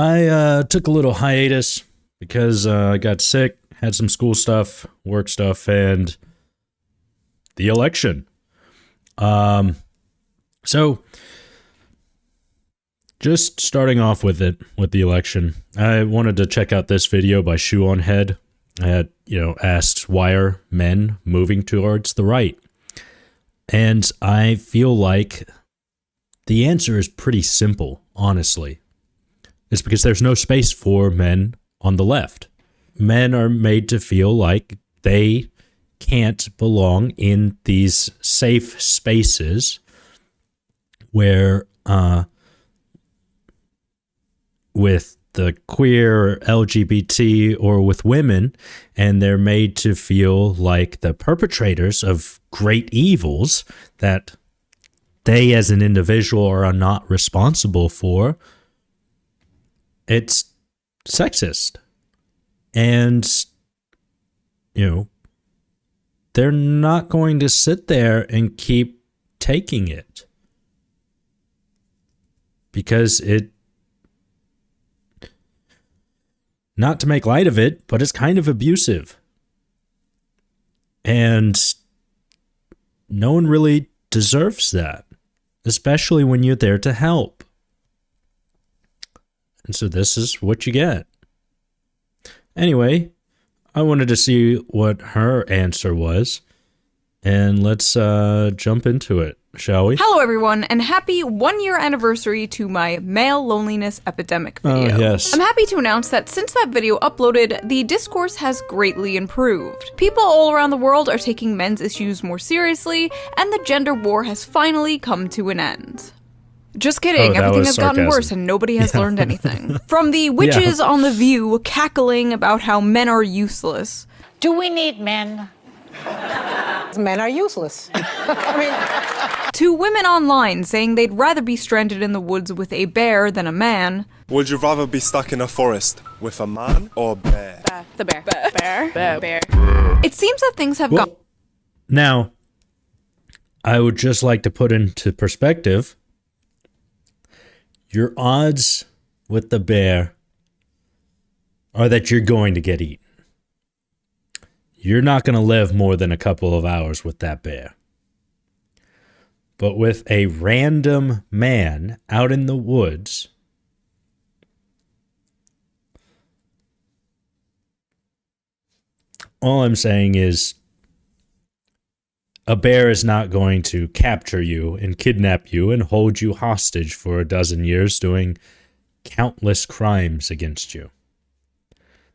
I took a little hiatus because I got sick, had some school stuff, work stuff, and the election. So, just starting off with the election, I wanted to check out this video by Shoe on Head. Asks why are men moving towards the right? And I feel like the answer is pretty simple, honestly. It's because there's no space for men on the left. Men are made to feel like they can't belong in these safe spaces where, with the queer, LGBT, or with women, and they're made to feel like the perpetrators of great evils that they as an individual are not responsible for. It's sexist. And, they're not going to sit there and keep taking it. Because not to make light of it, but it's kind of abusive. And no one really deserves that, especially when you're there to help. And so this is what you get. Anyway, I wanted to see what her answer was, and let's jump into it, shall we? Hello everyone, and happy 1-year anniversary to my male loneliness epidemic video. Oh, yes. I'm happy to announce that since that video uploaded, the discourse has greatly improved. People all around the world are taking men's issues more seriously, and the gender war has finally come to an end. Just kidding, everything has gotten worse and nobody has learned anything. From the witches on The View cackling about how men are useless. Do we need men? Men are useless. To women online saying they'd rather be stranded in the woods with a bear than a man. Would you rather be stuck in a forest with a man or a bear? The bear. Bear. It seems that things have gone. Now, I would just like to put into perspective, your odds with the bear are that you're going to get eaten. You're not going to live more than a couple of hours with that bear. But with a random man out in the woods, all I'm saying is a bear is not going to capture you and kidnap you and hold you hostage for a dozen years doing countless crimes against you.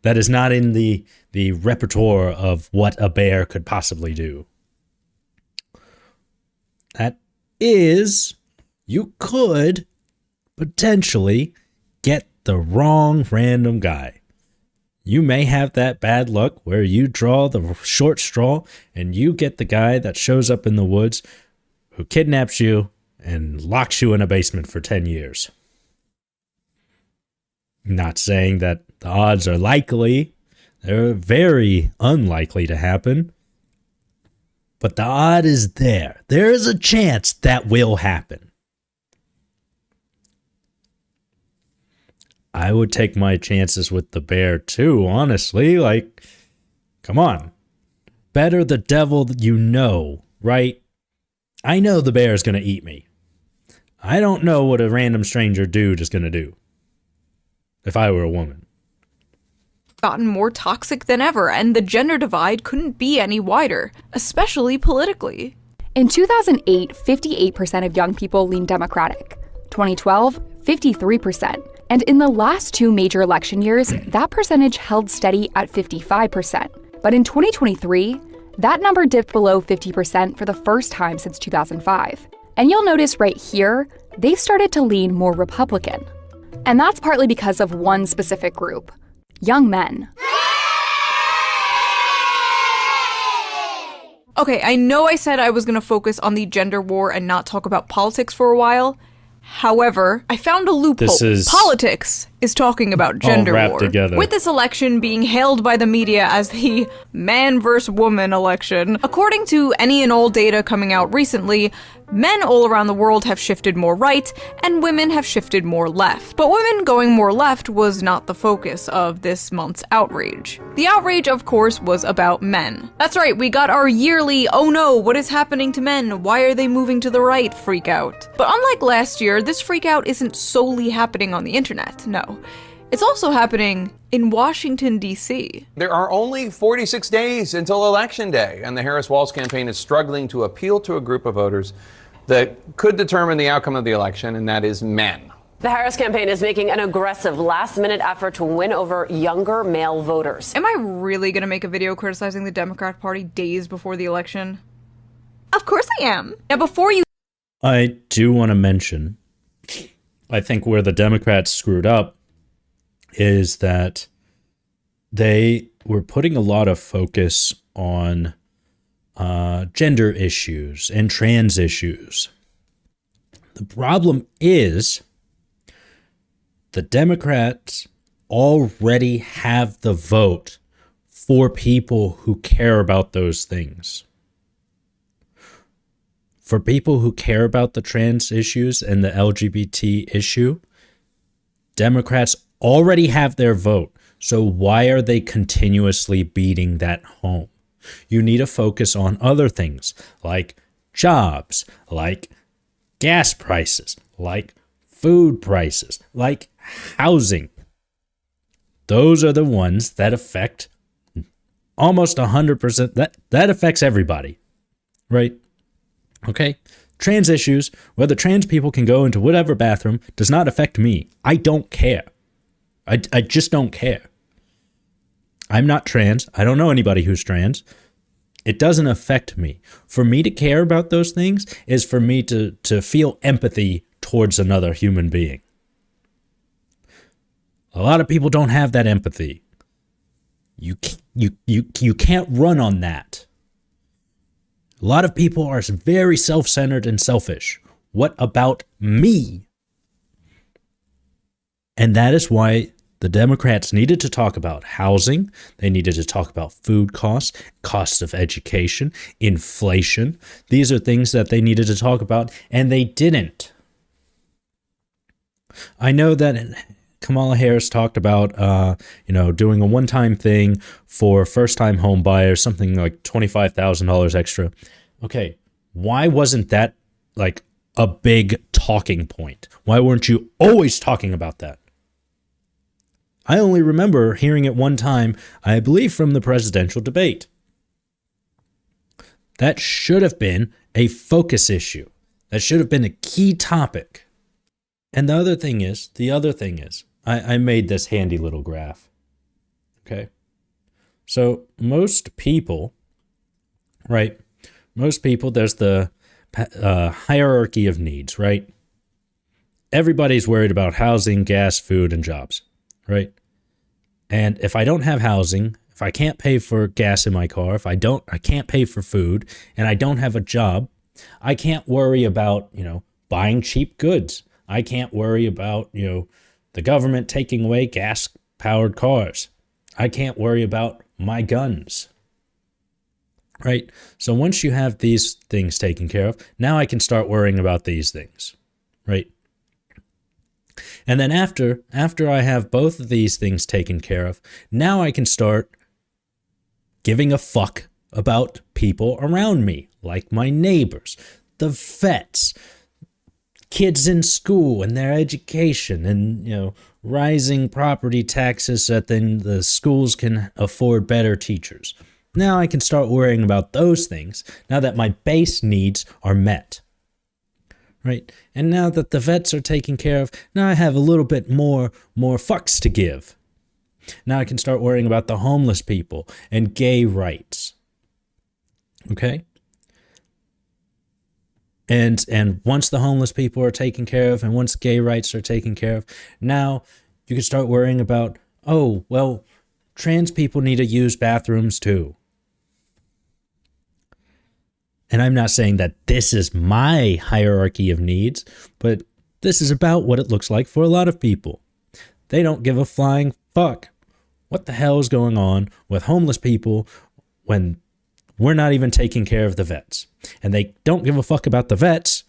That is not in the repertoire of what a bear could possibly do. That is, you could potentially get the wrong random guy. You may have that bad luck where you draw the short straw and you get the guy that shows up in the woods who kidnaps you and locks you in a basement for 10 years. Not saying that the odds are likely. They're very unlikely to happen. But the odd is there. There is a chance that will happen. I would take my chances with the bear too, honestly. Like, come on. Better the devil that you know, right? I know the bear is going to eat me. I don't know what a random stranger dude is going to do if I were a woman. Gotten more toxic than ever, and the gender divide couldn't be any wider, especially politically. In 2008, 58% of young people leaned Democratic. 2012, 53%. And in the last two major election years, that percentage held steady at 55%. But in 2023, that number dipped below 50% for the first time since 2005. And you'll notice right here, they've started to lean more Republican. And that's partly because of one specific group: young men. Okay, I know I said I was going to focus on the gender war and not talk about politics for a while. However, I found a loophole. Politics is talking about gender war. Together. With this election being hailed by the media as the man versus woman election, according to any and all data coming out recently, Men all around the world have shifted more right, and women have shifted more left. But women going more left was not the focus of this month's outrage. The outrage, of course, was about men. That's right, we got our yearly, "oh no, what is happening to men? Why are they moving to the right?" freak out. But unlike last year, this freak out isn't solely happening on the internet, no. It's also happening in Washington, D.C. There are only 46 days until Election Day, and the Harris-Walz campaign is struggling to appeal to a group of voters that could determine the outcome of the election, and that is men. The Harris campaign is making an aggressive last-minute effort to win over younger male voters. Am I really gonna make a video criticizing the Democrat Party days before the election? Of course I am. Now before you... I do want to mention, I think where the Democrats screwed up is that they were putting a lot of focus on gender issues and trans issues. The problem is the Democrats already have the vote for people who care about those things. For people who care about the trans issues and the LGBT issue, Democrats already have their vote. So why are they continuously beating that home? You need to focus on other things like jobs, like gas prices, like food prices, like housing. Those are the ones that affect almost 100%. That affects everybody, right? Okay? Trans issues, whether trans people can go into whatever bathroom, does not affect me. I don't care. I just don't care. I'm not trans. I don't know anybody who's trans. It doesn't affect me. For me to care about those things is for me to feel empathy towards another human being. A lot of people don't have that empathy. You can't run on that. A lot of people are very self-centered and selfish. What about me? And that is why the Democrats needed to talk about housing. They needed to talk about food costs, costs of education, inflation. These are things that they needed to talk about, and they didn't. I know that Kamala Harris talked about, doing a one-time thing for first-time home buyers, something like $25,000 extra. Okay, why wasn't that like a big talking point? Why weren't you always talking about that? I only remember hearing it one time, I believe from the presidential debate. That should have been a focus issue. That should have been a key topic. And the other thing is, I made this handy little graph. Okay. So most people, right? Most people, there's the hierarchy of needs, right? Everybody's worried about housing, gas, food, and jobs, right? And if I don't have housing, if I can't pay for gas in my car, I can't pay for food, and I don't have a job, I can't worry about, buying cheap goods. I can't worry about, the government taking away gas-powered cars. I can't worry about my guns. Right? So once you have these things taken care of, now I can start worrying about these things. Right? And then after I have both of these things taken care of, now I can start giving a fuck about people around me, like my neighbors, the vets, kids in school and their education, and rising property taxes so that then the schools can afford better teachers. Now I can start worrying about those things now that my base needs are met. Right? And now that the vets are taken care of, now I have a little bit more fucks to give. Now I can start worrying about the homeless people and gay rights. Okay? And once the homeless people are taken care of, and once gay rights are taken care of, now you can start worrying about, trans people need to use bathrooms too. And I'm not saying that this is my hierarchy of needs, but this is about what it looks like for a lot of people. They don't give a flying fuck. What the hell is going on with homeless people when we're not even taking care of the vets? And they don't give a fuck about the vets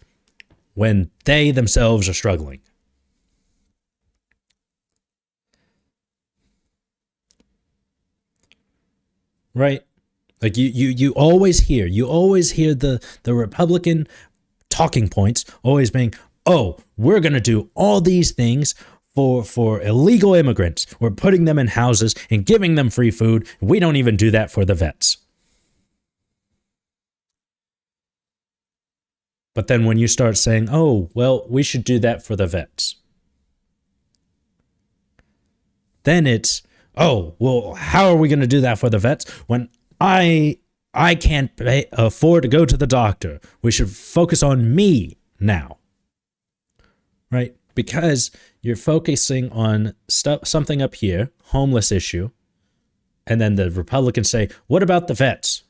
when they themselves are struggling. Right? Like you always hear the Republican talking points always being, oh, we're going to do all these things for illegal immigrants. We're putting them in houses and giving them free food. We don't even do that for the vets. But then when you start saying, oh, well, we should do that for the vets, then it's, oh, well, how are we going to do that for the vets when I can't afford to go to the doctor? We should focus on me now, right? Because you're focusing on something up here, homeless issue, and then the Republicans say, what about the vets?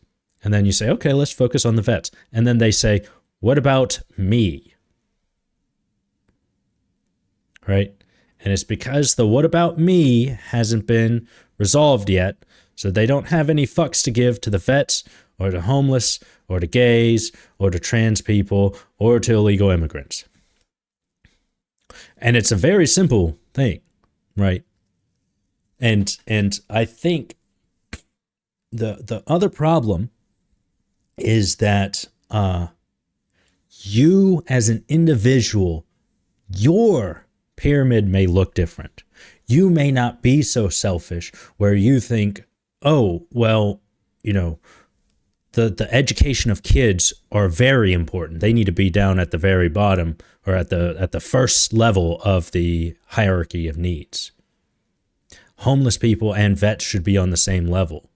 And then you say, okay, let's focus on the vets. And then they say, what about me? Right? And it's because the what about me hasn't been resolved yet, so they don't have any fucks to give to the vets or to homeless or to gays or to trans people or to illegal immigrants. And it's a very simple thing, right? And I think the other problem is that you as an individual, your pyramid may look different. You may not be so selfish where you think, oh, well, you know, the education of kids are very important. They need to be down at the very bottom or at the first level of the hierarchy of needs. Homeless people and vets should be on the same level.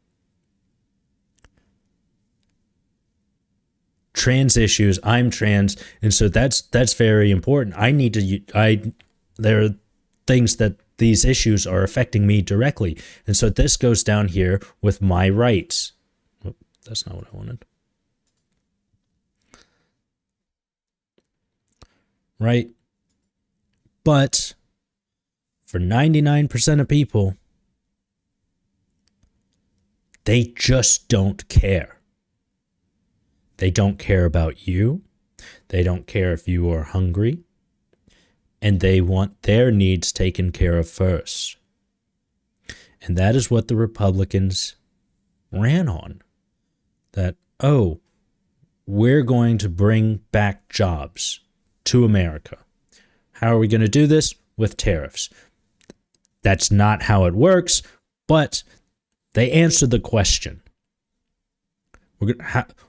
Trans issues, I'm trans, and so that's very important. There are things that these issues are affecting me directly. And so this goes down here with my rights. Oh, that's not what I wanted. Right? But for 99% of people, they just don't care. They don't care about you. They don't care if you are hungry. And they want their needs taken care of first. And that is what the Republicans ran on. That, oh, we're going to bring back jobs to America. How are we going to do this? With tariffs. That's not how it works, but they answered the question.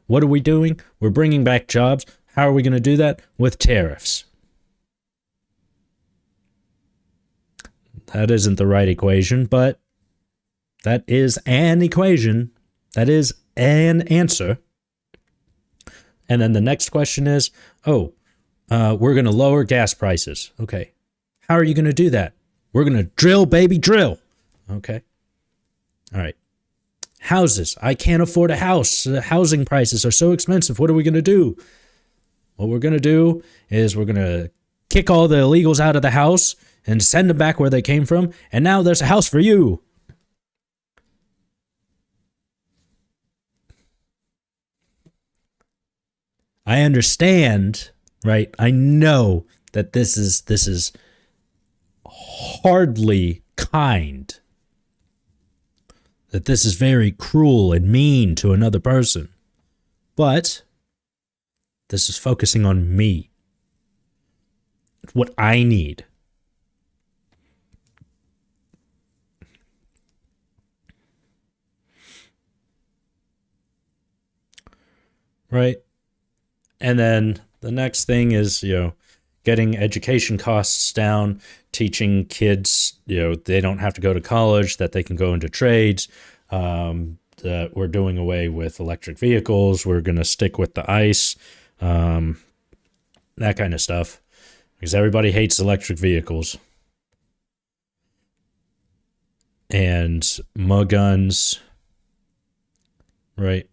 What are we doing? We're bringing back jobs. How are we going to do that? With tariffs. That isn't the right equation, but that is an equation. That is an answer. And then the next question is, we're going to lower gas prices. Okay. How are you going to do that? We're going to drill, baby, drill. Okay. All right. Houses. I can't afford a house. Housing prices are so expensive. What are we going to do? What we're going to do is we're going to kick all the illegals out of the house and send them back where they came from. And now there's a house for you. I understand, right? I know that this is hardly kind. That this is very cruel and mean to another person. But this is focusing on me. What I need. Right? And then the next thing is, getting education costs down, teaching kids, they don't have to go to college, that they can go into trades. That we're doing away with electric vehicles. We're going to stick with the ICE, that kind of stuff. Because everybody hates electric vehicles. And mug guns, right?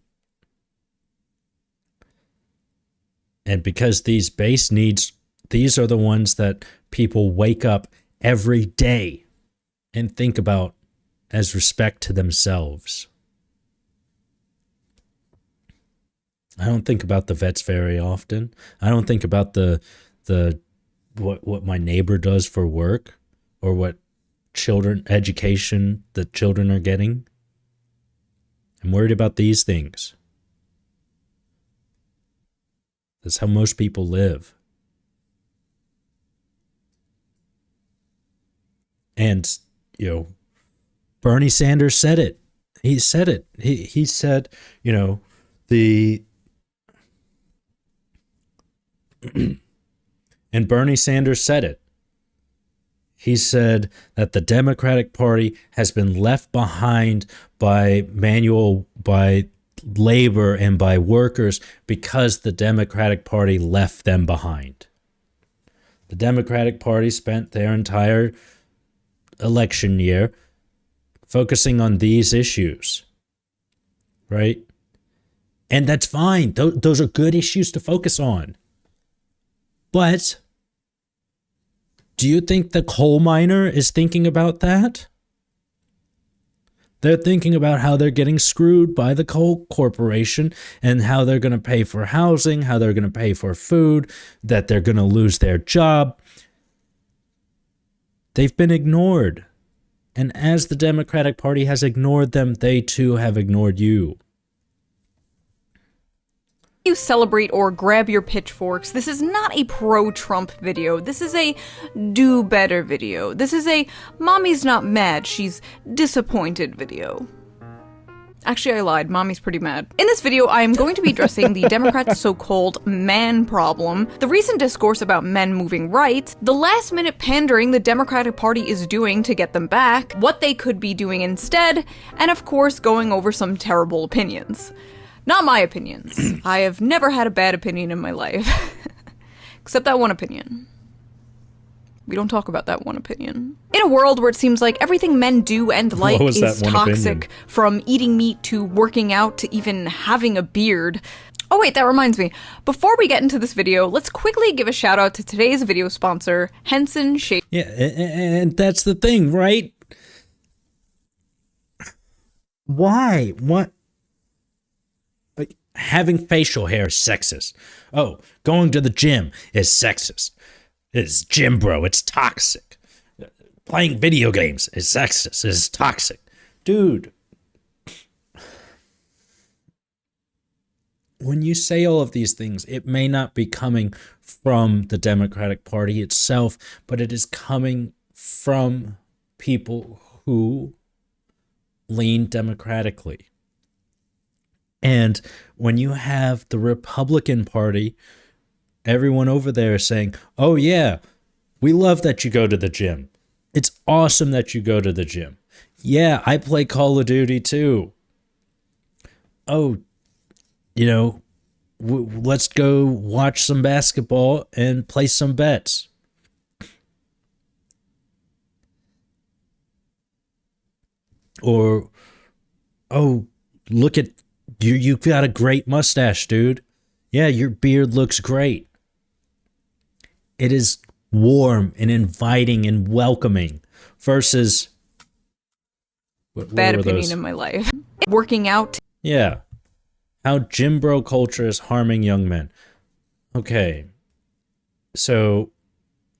And because these base needs, these are the ones that people wake up every day and think about as respect to themselves. I don't think about the vets very often. I don't think about the what my neighbor does for work, or what education the children are getting. I'm worried about these things. That's how most people live. And, Bernie Sanders said it. He said it. He said, and Bernie Sanders said it. He said that the Democratic Party has been left behind by labor and by workers because the Democratic Party left them behind. The Democratic Party spent their entire election year focusing on these issues, right? And that's fine. Those are good issues to focus on. But do you think the coal miner is thinking about that? They're thinking about how they're getting screwed by the coal corporation and how they're going to pay for housing, how they're going to pay for food, that they're going to lose their job. They've been ignored. And as the Democratic Party has ignored them, they too have ignored you. You celebrate or grab your pitchforks. This is not a pro-Trump video. This is a do better video. This is a mommy's not mad, she's disappointed video. Actually, I lied. Mommy's pretty mad. In this video, I am going to be addressing the Democrats' so-called man problem, the recent discourse about men moving right, the last-minute pandering the Democratic Party is doing to get them back, what they could be doing instead, and of course, going over some terrible opinions. Not my opinions. I have never had a bad opinion in my life. Except that one opinion. We don't talk about that one opinion. In a world where it seems like everything men do and like is toxic, from eating meat to working out to even having a beard. Oh wait, that reminds me. Before we get into this video, let's quickly give a shout out to today's video sponsor, Henson Shave. Yeah, and that's the thing, right? Why? What? Like, having facial hair is sexist. Oh, going to the gym is sexist. It's gym bro, it's toxic. Playing video games is sexist, it's toxic. Dude, when you say all of these things, it may not be coming from the Democratic Party itself, but it is coming from people who lean democratically. And when you have the Republican Party, everyone over there is saying, oh yeah, we love that you go to the gym. It's awesome that you go to the gym. Yeah, I play Call of Duty too. Oh, let's go watch some basketball and play some bets. Or, oh, look at you've got a great mustache, dude. Yeah, your beard looks great. It is warm and inviting and welcoming versus bad opinion in my life. Working out. Yeah. How gym bro culture is harming young men. Okay. So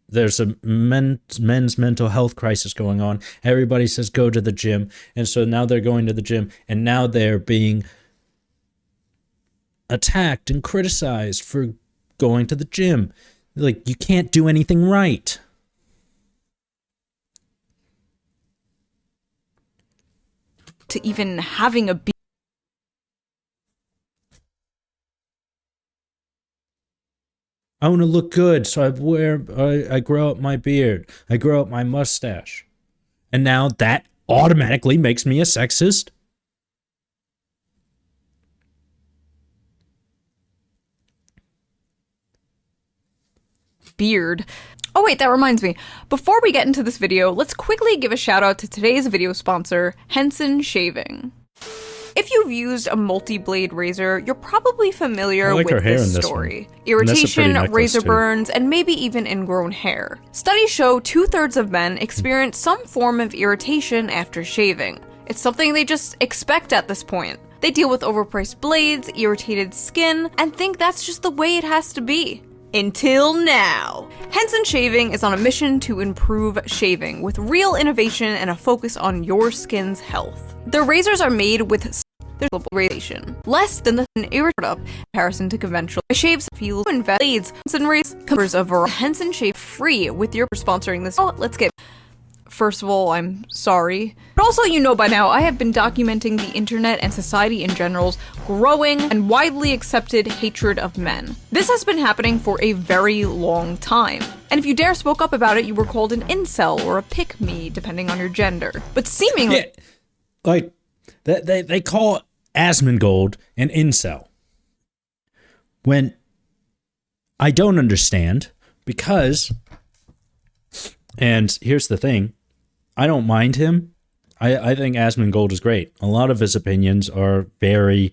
there's a men's mental health crisis going on. Everybody says go to the gym. And so now they're going to the gym and now they're being attacked and criticized for going to the gym. Like, you can't do anything right. To even having a I want to look good, so I grow up my beard. I grow up my mustache. And now that automatically makes me a sexist? beard. Oh wait, that reminds me. Before we get into this video, let's quickly give a shout out to today's video sponsor, Henson Shaving. If you've used a multi-blade razor, you're probably familiar with this story. Irritation, razor burns, and maybe even ingrown hair. Studies show 2/3 of men experience some form of irritation after shaving. It's something they just expect at this point. They deal with overpriced blades, irritated skin, and think that's just the way it has to be. Until now. Henson Shaving is on a mission to improve shaving with real innovation and a focus on your skin's health. Their razors are made with radiation, less than the irritable comparison to conventional shaves. Feel and blades, Henson razors covers a variety. Henson Shave free with your sponsoring this. Oh, let's get. First of all, I'm sorry. But also, you know by now, I have been documenting the internet and society in general's growing and widely accepted hatred of men. This has been happening for a very long time. And if you dare spoke up about it, you were called an incel or a pick-me, depending on your gender. But seemingly... Yeah, like, they call Asmongold an incel. When I don't understand, because... And here's the thing. I don't mind him. I think Asmongold is great. A lot of his opinions are very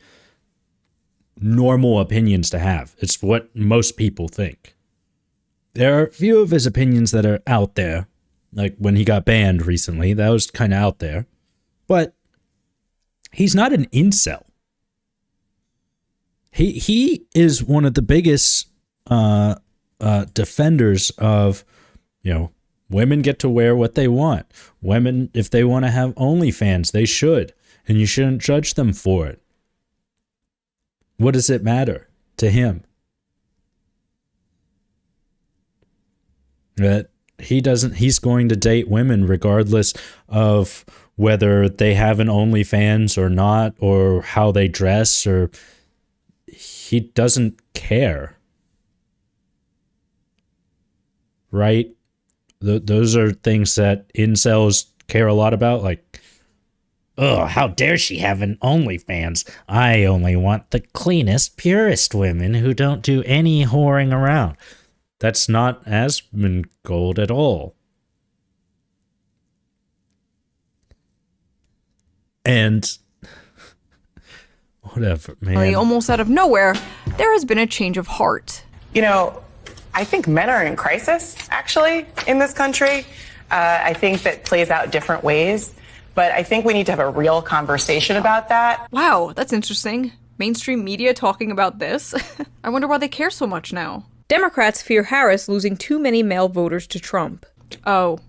normal opinions to have. It's what most people think. There are a few of his opinions that are out there. Like when he got banned recently, that was kind of out there. But he's not an incel. He is one of the biggest defenders of, you know, women get to wear what they want. Women, if they want to have OnlyFans, they should. And you shouldn't judge them for it. What does it matter to him? That he's going to date women regardless of whether they have an OnlyFans or not, or how they dress, or he doesn't care. Right? Those are things that incels care a lot about, like, oh, how dare she have an OnlyFans? I only want the cleanest, purest women who don't do any whoring around. That's not Asmongold at all. And whatever, man. Almost out of nowhere, there has been a change of heart. You know, I think men are in crisis, actually, in this country. I think that plays out different ways, but I think we need to have a real conversation about that. Wow, that's interesting. Mainstream media talking about this? I wonder why they care so much now. Democrats fear Harris losing too many male voters to Trump. Oh.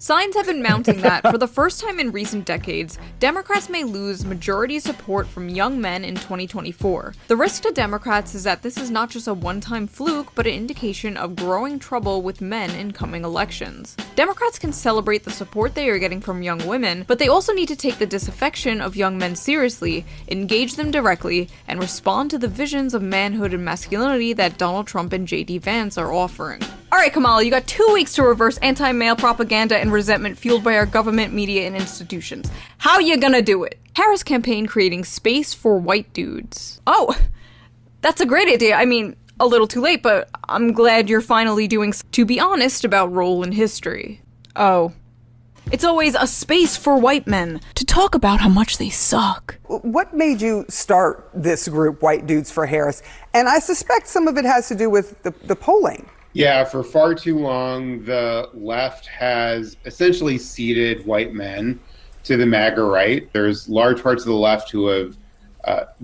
Signs have been mounting that, for the first time in recent decades, Democrats may lose majority support from young men in 2024. The risk to Democrats is that this is not just a one-time fluke, but an indication of growing trouble with men in coming elections. Democrats can celebrate the support they are getting from young women, but they also need to take the disaffection of young men seriously, engage them directly, and respond to the visions of manhood and masculinity that Donald Trump and J.D. Vance are offering. Alright, Kamala, you got 2 weeks to reverse anti-male propaganda and resentment fueled by our government, media, and institutions. How you gonna do it? Harris campaign creating space for white dudes. Oh, that's a great idea. I mean, a little too late, but I'm glad you're finally doing to be honest about role in history. Oh. It's always a space for white men to talk about how much they suck. What made you start this group, White Dudes for Harris? And I suspect some of it has to do with the polling. Yeah, for far too long, the left has essentially ceded white men to the MAGA right. There's large parts of the left who have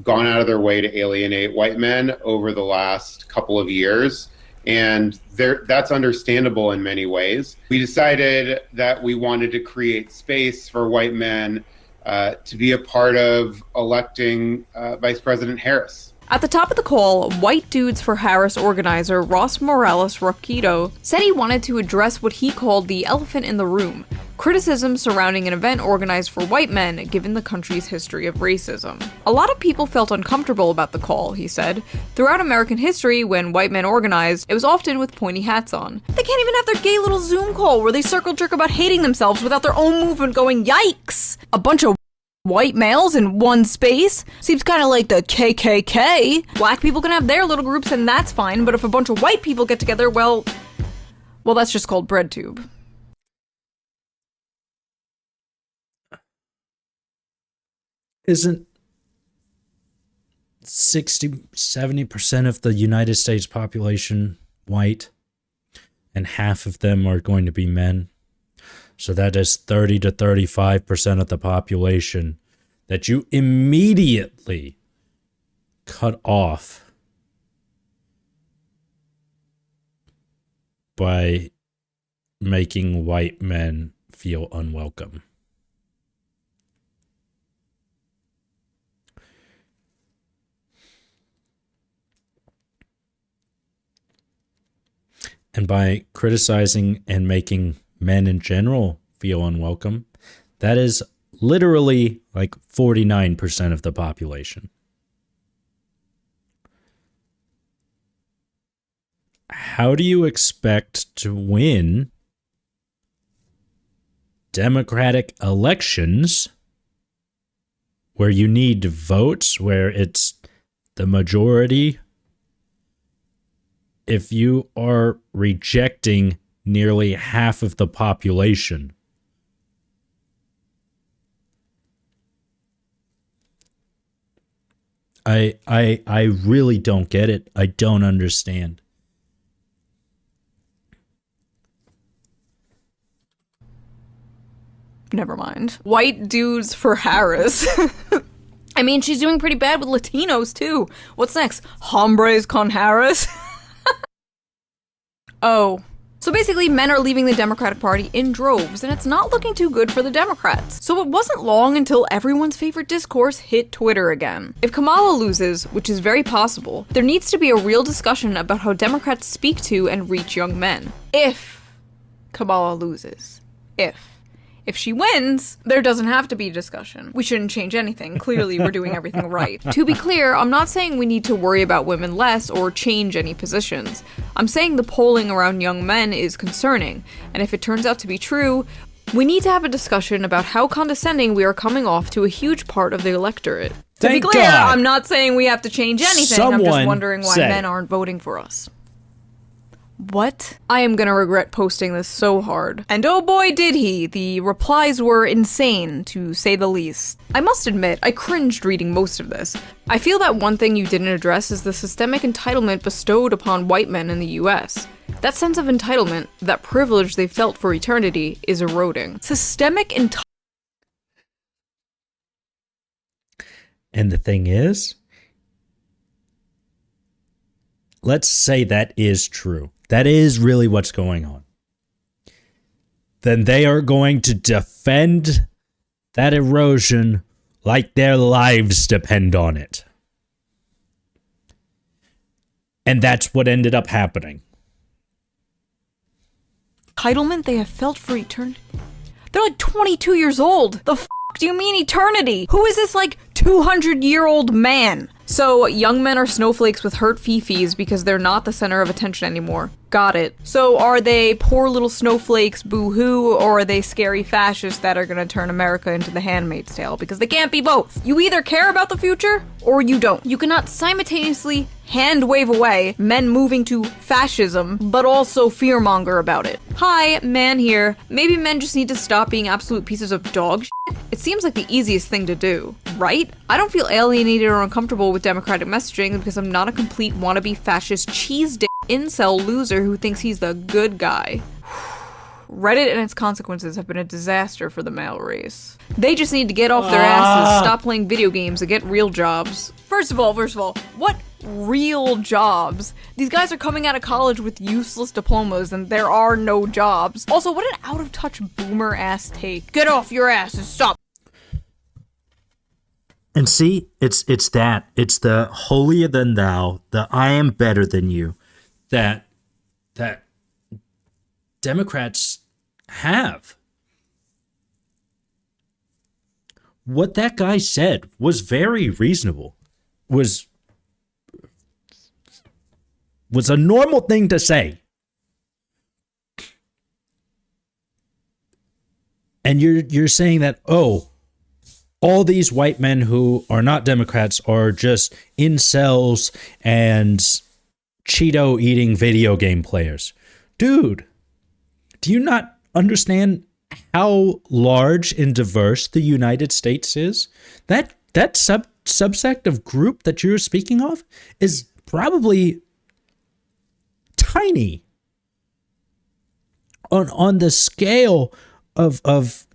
gone out of their way to alienate white men over the last couple of years. And that's understandable in many ways. We decided that we wanted to create space for white men to be a part of electing Vice President Harris. At the top of the call, White Dudes for Harris organizer Ross Morales Roquito said he wanted to address what he called the elephant in the room, criticism surrounding an event organized for white men given the country's history of racism. A lot of people felt uncomfortable about the call, he said. Throughout American history, when white men organized, it was often with pointy hats on. They can't even have their gay little Zoom call where they circle jerk about hating themselves without their own movement going, yikes! A bunch of white males in one space? Seems kind of like the KKK. Black people can have their little groups and that's fine, but if a bunch of white people get together, well, that's just called bread tube. Isn't 60-70% of the United States population white? And half of them are going to be men? So that is 30 to 35% of the population that you immediately cut off by making white men feel unwelcome. And by criticizing and making men in general feel unwelcome, that is literally like 49% of the population. How do you expect to win democratic elections where you need votes, where it's the majority, if you are rejecting nearly half of the population? I really don't get it. I don't understand. Never mind. White dudes for Harris. I mean, she's doing pretty bad with Latinos, too. What's next? Hombres con Harris? Oh. So basically, men are leaving the Democratic Party in droves, and it's not looking too good for the Democrats. So it wasn't long until everyone's favorite discourse hit Twitter again. If Kamala loses, which is very possible, there needs to be a real discussion about how Democrats speak to and reach young men. If Kamala loses. If she wins, there doesn't have to be discussion. We shouldn't change anything. Clearly, we're doing everything right. To be clear, I'm not saying we need to worry about women less or change any positions. I'm saying the polling around young men is concerning, and if it turns out to be true, we need to have a discussion about how condescending we are coming off to a huge part of the electorate. To be clear, I'm not saying we have to change anything. I'm just wondering why men aren't voting for us. What? I am gonna regret posting this so hard. And oh boy did he! The replies were insane, to say the least. I must admit, I cringed reading most of this. I feel that one thing you didn't address is the systemic entitlement bestowed upon white men in the US. That sense of entitlement, that privilege they felt for eternity, is eroding. Systemic entitlement. And the thing is, let's say that is true. That is really what's going on. Then they are going to defend that erosion like their lives depend on it. And that's what ended up happening. Entitlement they have felt for eternity? They're like 22 years old. The f*** do you mean eternity? Who is this like 200-year-old man? So, young men are snowflakes with hurt fifis because they're not the center of attention anymore. Got it. So, are they poor little snowflakes, boo-hoo, or are they scary fascists that are gonna turn America into the Handmaid's Tale? Because they can't be both. You either care about the future, or you don't. You cannot simultaneously hand-wave away men moving to fascism, but also fearmonger about it. Hi, man here. Maybe men just need to stop being absolute pieces of dog shit. It seems like the easiest thing to do, right? I don't feel alienated or uncomfortable with democratic messaging because I'm not a complete wannabe fascist cheese dick incel loser who thinks he's the good guy. Reddit and its consequences have been a disaster for the male race. They just need to get off their asses, stop playing video games, and get real jobs. First of all, what real jobs? These guys are coming out of college with useless diplomas and there are no jobs. Also, what an out-of-touch boomer-ass take. Get off your ass and stop. And see, it's that. It's the holier than thou, the I am better than you, that Democrats have. What that guy said was very reasonable. Was a normal thing to say. And you're saying that, oh, all these white men who are not Democrats are just incels and Cheeto-eating video game players. Dude, do you not understand how large and diverse the United States is? That subsect of group that you're speaking of is probably tiny on the scale of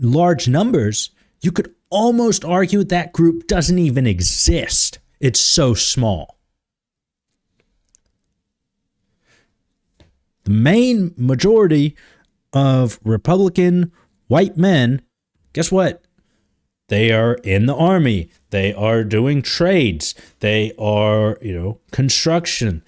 large numbers. You could almost argue that group doesn't even exist. It's so small. The main majority of Republican white men, guess what? They are in the army. They are doing trades. They are, construction.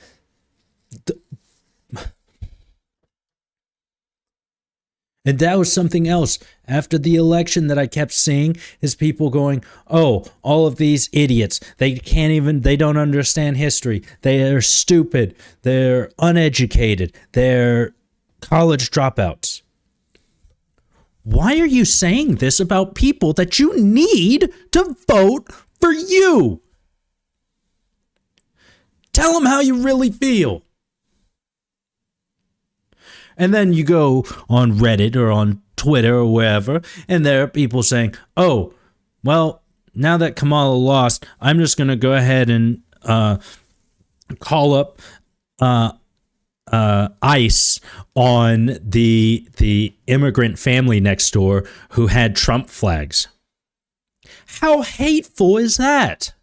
And that was something else after the election that I kept seeing is people going, oh, all of these idiots, they don't understand history. They are stupid. They're uneducated. They're college dropouts. Why are you saying this about people that you need to vote for you? Tell them how you really feel. And then you go on Reddit or on Twitter or wherever, and there are people saying, oh, well, now that Kamala lost, I'm just going to go ahead and call up ICE on the immigrant family next door who had Trump flags. How hateful is that?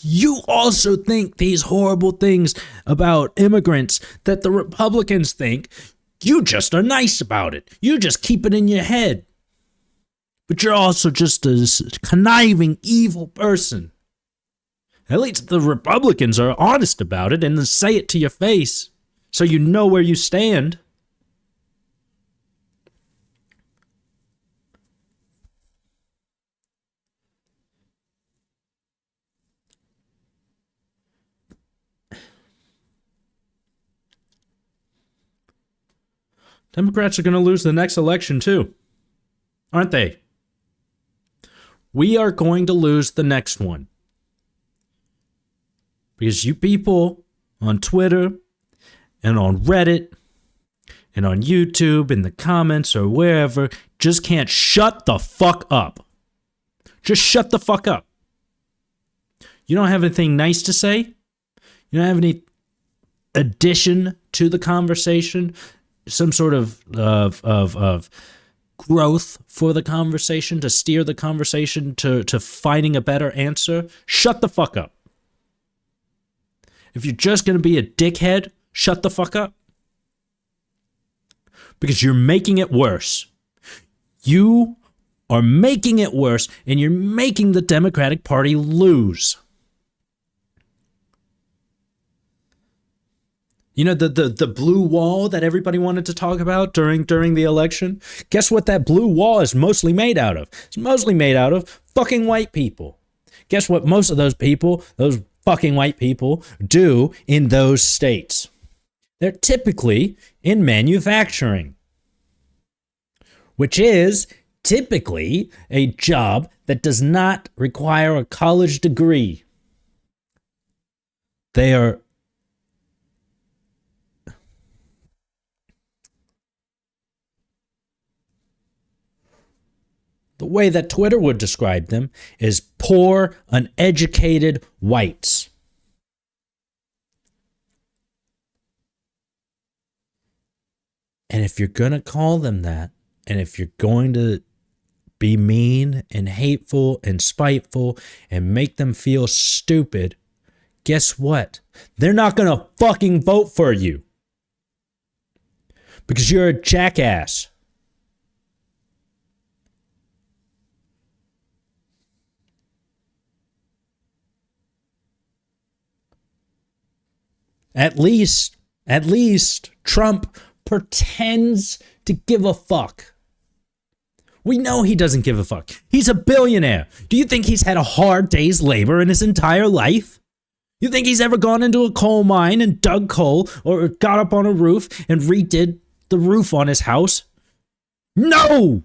You also think these horrible things about immigrants that the Republicans think. You just are nice about it. You just keep it in your head. But you're also just a conniving, evil person. At least the Republicans are honest about it and say it to your face so you know where you stand. Democrats are going to lose the next election too, aren't they? We are going to lose the next one. Because you people on Twitter and on Reddit and on YouTube in the comments or wherever just can't shut the fuck up. Just shut the fuck up. You don't have anything nice to say? You don't have any addition to the conversation? Some sort of growth for the conversation, to steer the conversation to finding a better answer? Shut the fuck up. If you're just going to be a dickhead, shut the fuck up. Because you're making it worse. You are making it worse, and you're making the Democratic Party lose. You know, the blue wall that everybody wanted to talk about during the election? Guess what that blue wall is mostly made out of? It's mostly made out of fucking white people. Guess what most of those people, those fucking white people, do in those states? They're typically in manufacturing, which is typically a job that does not require a college degree. They are the way that Twitter would describe them is poor, uneducated whites. And if you're going to call them that, and if you're going to be mean and hateful and spiteful and make them feel stupid, guess what? They're not going to fucking vote for you. Because you're a jackass. At least Trump pretends to give a fuck. We know he doesn't give a fuck. He's a billionaire. Do you think he's had a hard day's labor in his entire life? You think he's ever gone into a coal mine and dug coal or got up on a roof and redid the roof on his house? No!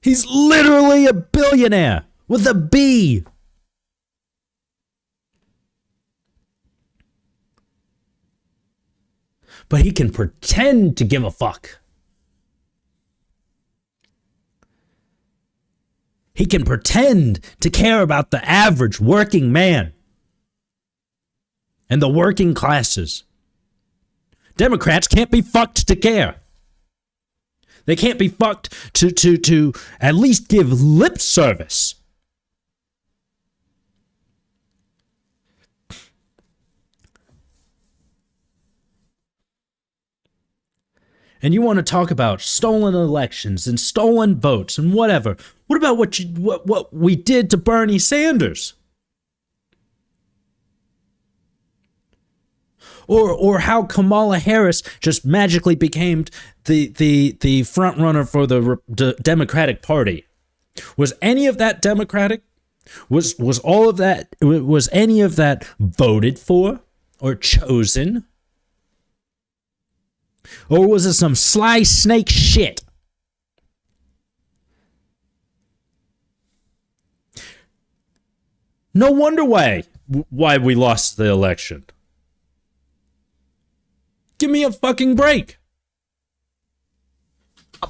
He's literally a billionaire with a B. But he can pretend to give a fuck. He can pretend to care about the average working man and the working classes. Democrats can't be fucked to care. They can't be fucked to at least give lip service. And you want to talk about stolen elections and stolen votes and whatever. What about what we did to Bernie Sanders? Or how Kamala Harris just magically became the front runner for the Democratic Party. Was any of that Democratic? Was all of that? Was any of that voted for or chosen? Or was it some sly snake shit? No wonder why we lost the election. Give me a fucking break.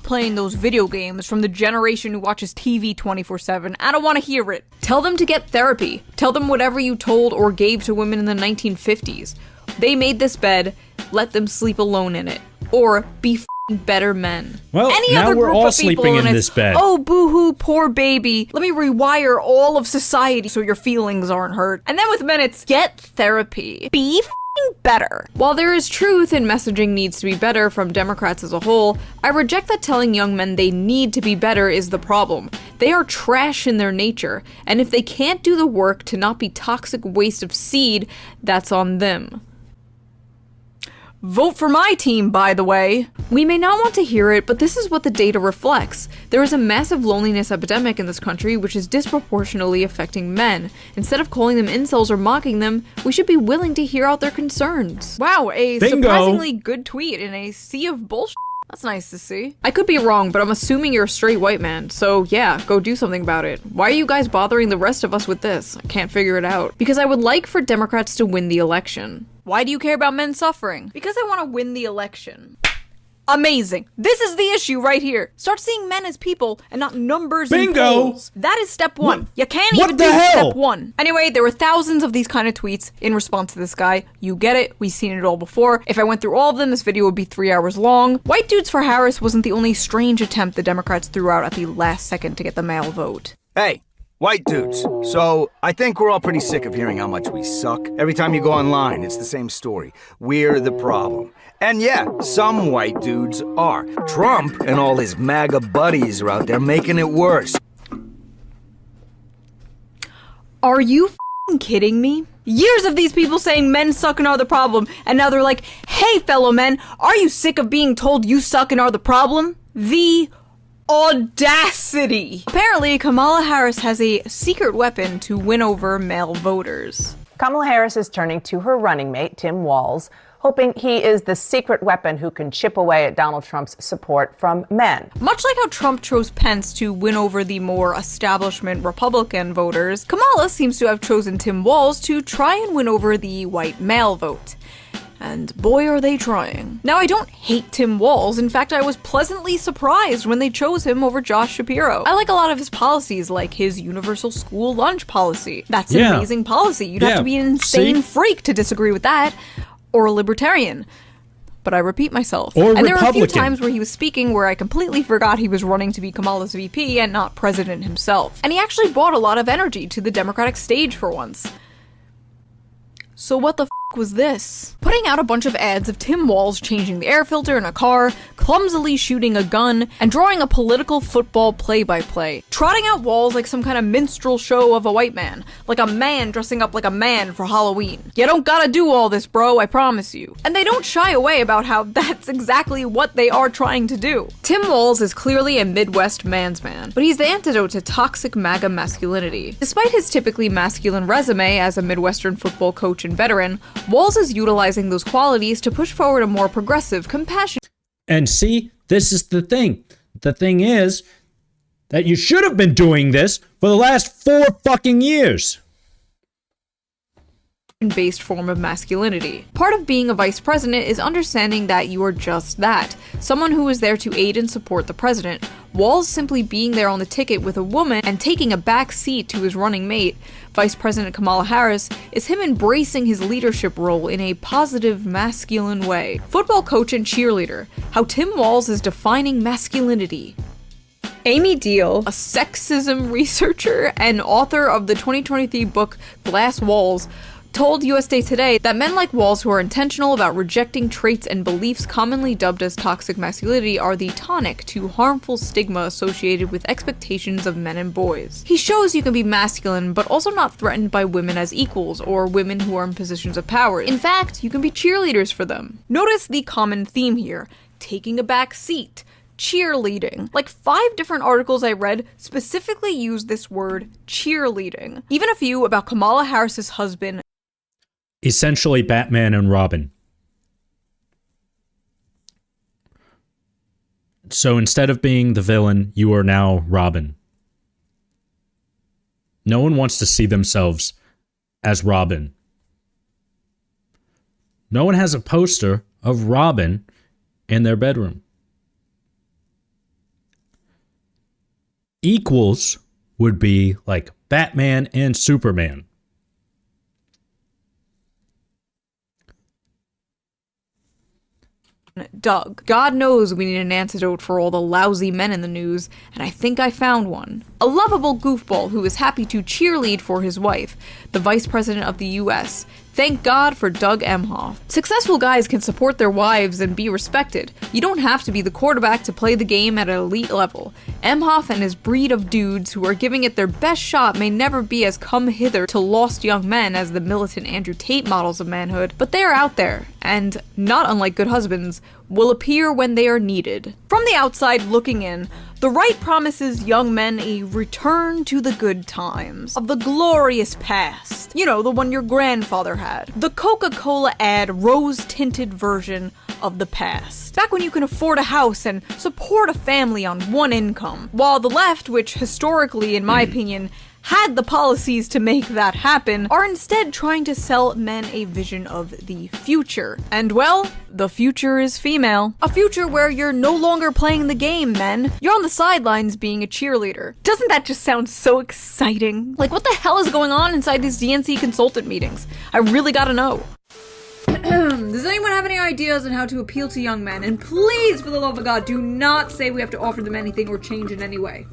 Playing those video games from the generation who watches TV 24/7. I don't want to hear it. Tell them to get therapy. Tell them whatever you told or gave to women in the 1950s. They made this bed, let them sleep alone in it. Or be f***ing better men. Well, Any now other we're group all of people sleeping in and this it's, bed. Oh, boo-hoo, poor baby. Let me rewire all of society so your feelings aren't hurt. And then with men, it's get therapy. Be f***ing better. While there is truth in messaging needs to be better from Democrats as a whole, I reject that telling young men they need to be better is the problem. They are trash in their nature, and if they can't do the work to not be toxic waste of seed, that's on them. Vote for my team, by the way. We may not want to hear it, but this is what the data reflects. There is a massive loneliness epidemic in this country which is disproportionately affecting men. Instead of calling them incels or mocking them, we should be willing to hear out their concerns. Wow, a Bingo. surprisingly good tweet in a sea of bullshit. That's nice to see. I could be wrong, but I'm assuming you're a straight white man, so yeah, go do something about it. Why are you guys bothering the rest of us with this? I can't figure it out. Because I would like for Democrats to win the election. Why do you care about men suffering? Because I want to win the election. Amazing. This is the issue right here. Start seeing men as people and not numbers and polls. That is step one. What? You can't What even the do hell? step one. Anyway, there were thousands of these kind of tweets in response to this guy. You get it. We've seen it all before. If I went through all of them, this video would be 3 hours long. White dudes for Harris wasn't the only strange attempt the Democrats threw out at the last second to get the male vote. Hey, white dudes. So, I think we're all pretty sick of hearing how much we suck. Every time you go online, it's the same story. We're the problem. And yeah, some white dudes are. Trump and all his MAGA buddies are out there making it worse. Are you f***ing kidding me? Years of these people saying men suck and are the problem, and now they're like, hey fellow men, are you sick of being told you suck and are the problem? The audacity! Apparently, Kamala Harris has a secret weapon to win over male voters. Kamala Harris is turning to her running mate, Tim Walz, hoping he is the secret weapon who can chip away at Donald Trump's support from men. Much like how Trump chose Pence to win over the more establishment Republican voters, Kamala seems to have chosen Tim Walz to try and win over the white male vote. And boy are they trying. Now I don't hate Tim Walz, in fact I was pleasantly surprised when they chose him over Josh Shapiro. I like a lot of his policies, like his universal school lunch policy. That's an amazing policy, you'd have to be an insane freak to disagree with that. Or a libertarian. But I repeat myself. Or and there were a few Republican. times where he was speaking where I completely forgot he was running to be Kamala's VP and not president himself. And he actually brought a lot of energy to the Democratic stage for once. So what the f*** was this? Putting out a bunch of ads of Tim Walz changing the air filter in a car, clumsily shooting a gun, and drawing a political football play-by-play. Trotting out Walz like some kind of minstrel show of a white man. Like a man dressing up like a man for Halloween. You don't gotta do all this, bro, I promise you. And they don't shy away about how that's exactly what they are trying to do. Tim Walz is clearly a Midwest man's man, but he's the antidote to toxic MAGA masculinity. Despite his typically masculine resume as a Midwestern football coach and veteran, Walz is utilizing those qualities to push forward a more progressive, compassionate... And see, this is the thing. The thing is that you should have been doing this for the last 4 fucking years. ...based form of masculinity. Part of being a vice president is understanding that you are just that. Someone who is there to aid and support the president. Walz simply being there on the ticket with a woman and taking a back seat to his running mate, Vice President Kamala Harris, is him embracing his leadership role in a positive, masculine way. Football coach and cheerleader, how Tim Walz is defining masculinity. Amy Deal, a sexism researcher and author of the 2023 book Glass Walls, told USA Today that men like Walls who are intentional about rejecting traits and beliefs commonly dubbed as toxic masculinity are the tonic to harmful stigma associated with expectations of men and boys. He shows you can be masculine, but also not threatened by women as equals or women who are in positions of power. In fact, you can be cheerleaders for them. Notice the common theme here: taking a back seat, cheerleading. Like 5 different articles I read specifically use this word cheerleading. Even a few about Kamala Harris's husband. Essentially Batman and Robin. So instead of being the villain, you are now Robin. No one wants to see themselves as Robin. No one has a poster of Robin in their bedroom. Equals would be like Batman and Superman. Doug. God knows we need an antidote for all the lousy men in the news, and I think I found one. A lovable goofball who is happy to cheerlead for his wife, the Vice President of the US. Thank God for Doug Emhoff. Successful guys can support their wives and be respected. You don't have to be the quarterback to play the game at an elite level. Emhoff and his breed of dudes who are giving it their best shot may never be as come hither to lost young men as the militant Andrew Tate models of manhood, but they are out there, and, not unlike good husbands, will appear when they are needed. From the outside looking in, the right promises young men a return to the good times, of the glorious past. You know, the one your grandfather had. The Coca-Cola ad rose-tinted version of the past. Back when you can afford a house and support a family on one income. While the left, which historically, in my opinion, had the policies to make that happen, are instead trying to sell men a vision of the future. And well, the future is female. A future where you're no longer playing the game, men. You're on the sidelines being a cheerleader. Doesn't that just sound so exciting? Like, what the hell is going on inside these DNC consultant meetings? I really gotta know. Does anyone have any ideas on how to appeal to young men? And please, for the love of God, do not say we have to offer them anything or change in any way.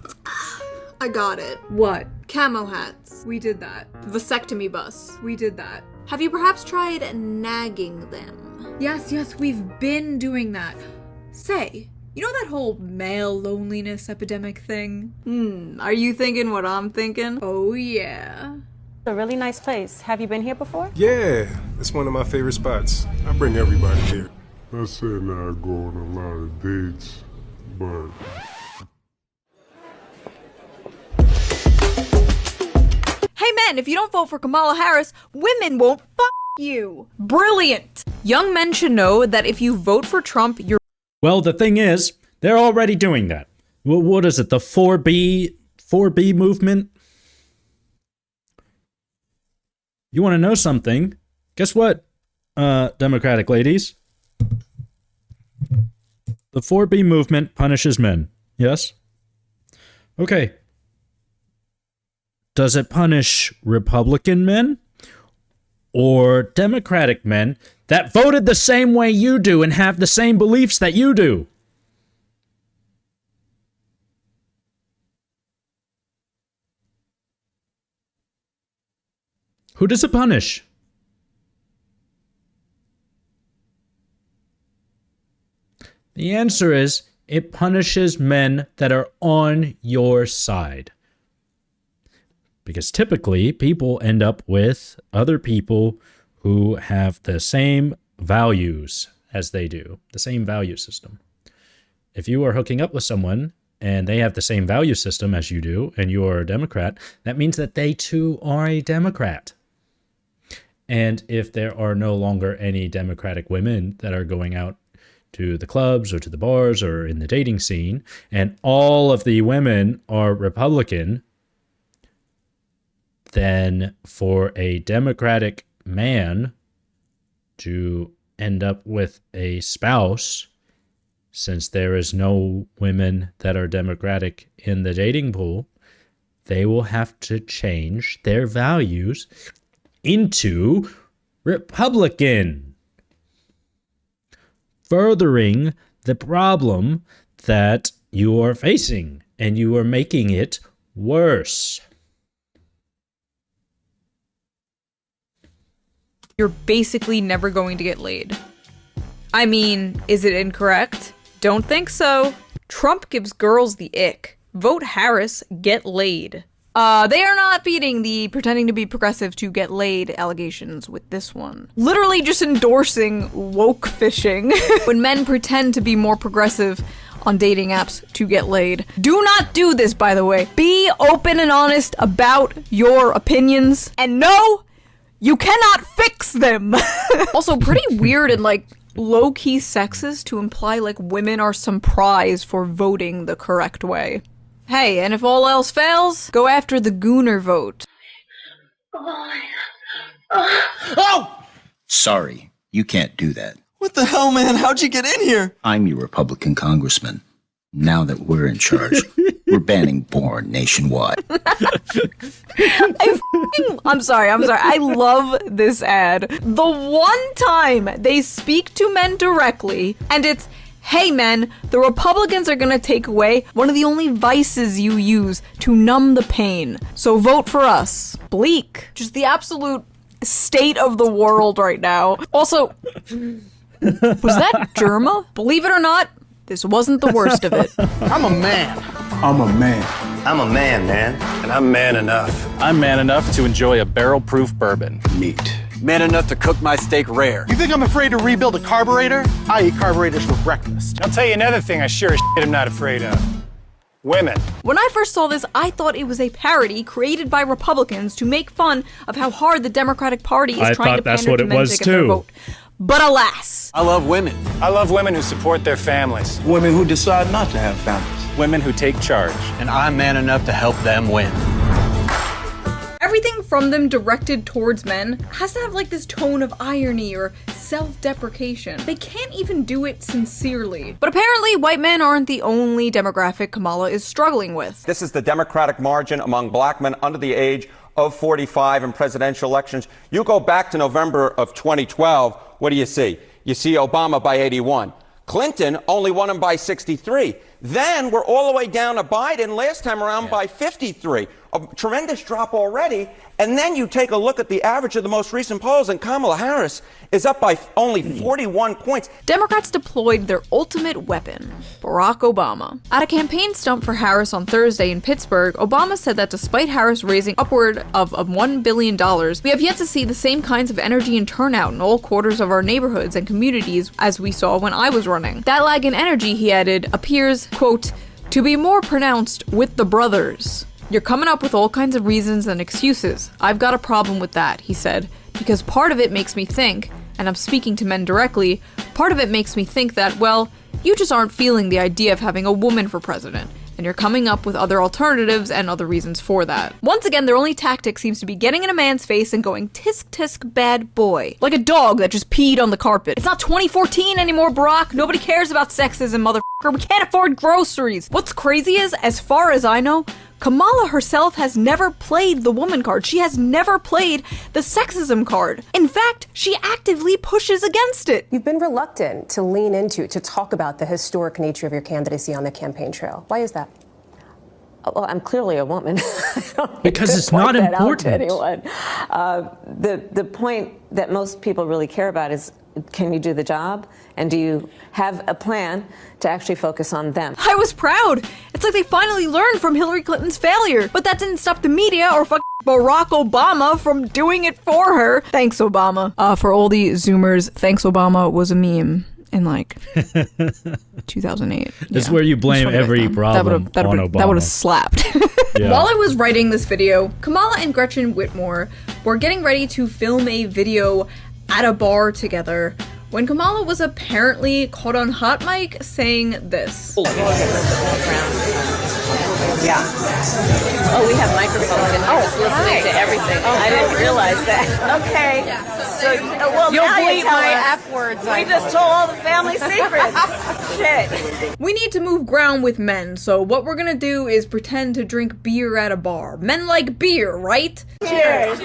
I got it. What? Camo hats. We did that. Vasectomy bus. We did that. Have you perhaps tried nagging them? Yes, we've been doing that. Say, you know that whole male loneliness epidemic thing? Are you thinking what I'm thinking? Oh yeah. A really nice place. Have you been here before? Yeah, it's one of my favorite spots. I bring everybody here. I said not go on a lot of dates, but... Hey men, if you don't vote for Kamala Harris, women won't fuck you. Brilliant. Young men should know that if you vote for Trump, you're... Well, the thing is, they're already doing that. Well, what is it, the 4B movement? You want to know something? Guess what, Democratic ladies? The 4B movement punishes men, yes? Okay. Does it punish Republican men or Democratic men that voted the same way you do and have the same beliefs that you do? Who does it punish? The answer is it punishes men that are on your side. Because typically, people end up with other people who have the same values as they do, the same value system. If you are hooking up with someone and they have the same value system as you do, and you are a Democrat, that means that they too are a Democrat. And if there are no longer any Democratic women that are going out to the clubs or to the bars or in the dating scene, and all of the women are Republican, then for a Democratic man to end up with a spouse, since there is no women that are Democratic in the dating pool, they will have to change their values into Republican, furthering the problem that you are facing, and you are making it worse. you're basically never going to get laid. I mean, is it incorrect? Don't think so. Trump gives girls the ick. Vote Harris, get laid. They are not beating the pretending to be progressive to get laid allegations with this one. Literally just endorsing woke fishing. When men pretend to be more progressive on dating apps to get laid. Do not do this, by the way. Be open and honest about your opinions. And no, you cannot fix them. Also, pretty weird and like low-key sexist to imply like women are some prize for voting the correct way. Hey, and if all else fails, go after the Gooner vote. Oh! Sorry, you can't do that. What the hell, man? How'd you get in here? I'm your Republican congressman. Now that we're in charge, we're banning porn nationwide. I'm sorry. I love this ad. The one time they speak to men directly, and it's, hey men, the Republicans are gonna take away one of the only vices you use to numb the pain. So vote for us. Bleak. Just the absolute state of the world right now. Also, was that Germa? Believe it or not, this wasn't the worst of it. I'm a man. I'm a man. I'm a man, man. And I'm man enough. I'm man enough to enjoy a barrel-proof bourbon. Neat. Man enough to cook my steak rare. You think I'm afraid to rebuild a carburetor? I eat carburetors for breakfast. I'll tell you another thing I sure as shit am not afraid of. Women. When I first saw this, I thought it was a parody created by Republicans to make fun of how hard the Democratic Party is trying to pander to men to get their vote. But alas. I love women. I love women who support their families. Women who decide not to have families. Women who take charge. And I'm man enough to help them win. Everything from them directed towards men has to have like this tone of irony or self-deprecation. They can't even do it sincerely. But apparently white men aren't the only demographic Kamala is struggling with. This is the Democratic margin among black men under the age of 45 in presidential elections. You go back to November of 2012, what do you see? You see Obama by 81. Clinton only won him by 63. Then we're all the way down to Biden last time around by 53. A tremendous drop already. And then you take a look at the average of the most recent polls, and Kamala Harris is up by only 41 points. Democrats deployed their ultimate weapon, Barack Obama. At a campaign stump for Harris on Thursday in Pittsburgh, Obama said that despite Harris raising upward of $1 billion, we have yet to see the same kinds of energy and turnout in all quarters of our neighborhoods and communities as we saw when I was running. That lag in energy, he added, appears, quote, to be more pronounced with the brothers. You're coming up with all kinds of reasons and excuses. I've got a problem with that, he said, because part of it makes me think, and I'm speaking to men directly, part of it makes me think that, well, you just aren't feeling the idea of having a woman for president, and you're coming up with other alternatives and other reasons for that. Once again, their only tactic seems to be getting in a man's face and going, tisk tisk bad boy. Like a dog that just peed on the carpet. It's not 2014 anymore, Barack. Nobody cares about sexism, motherfucker. We can't afford groceries. What's crazy is, as far as I know, Kamala herself has never played the woman card. She has never played the sexism card. In fact, she actively pushes against it. You've been reluctant to lean into, to talk about the historic nature of your candidacy on the campaign trail. Why is that? Well, I'm clearly a woman. Because it's not important to anyone. The point that most people really care about is, can you do the job? And do you have a plan to actually focus on them? I was proud. It's like they finally learned from Hillary Clinton's failure. But that didn't stop the media or Barack Obama from doing it for her. Thanks, Obama. For all the Zoomers, thanks, Obama was a meme in like 2008. This is where you blame every problem on Obama. That would have slapped. Yeah. While I was writing this video, Kamala and Gretchen Whitmer were getting ready to film a video at a bar together when Kamala was apparently caught on hot mic saying this. Yeah. Oh, we have microphones and just listening to everything. Oh, I didn't realize that. Okay. So, well, You'll now you bleep tell my us. F words. We just told all the family secrets. Shit. We need to move ground with men, so what we're gonna do is pretend to drink beer at a bar. Men like beer, right? Cheers.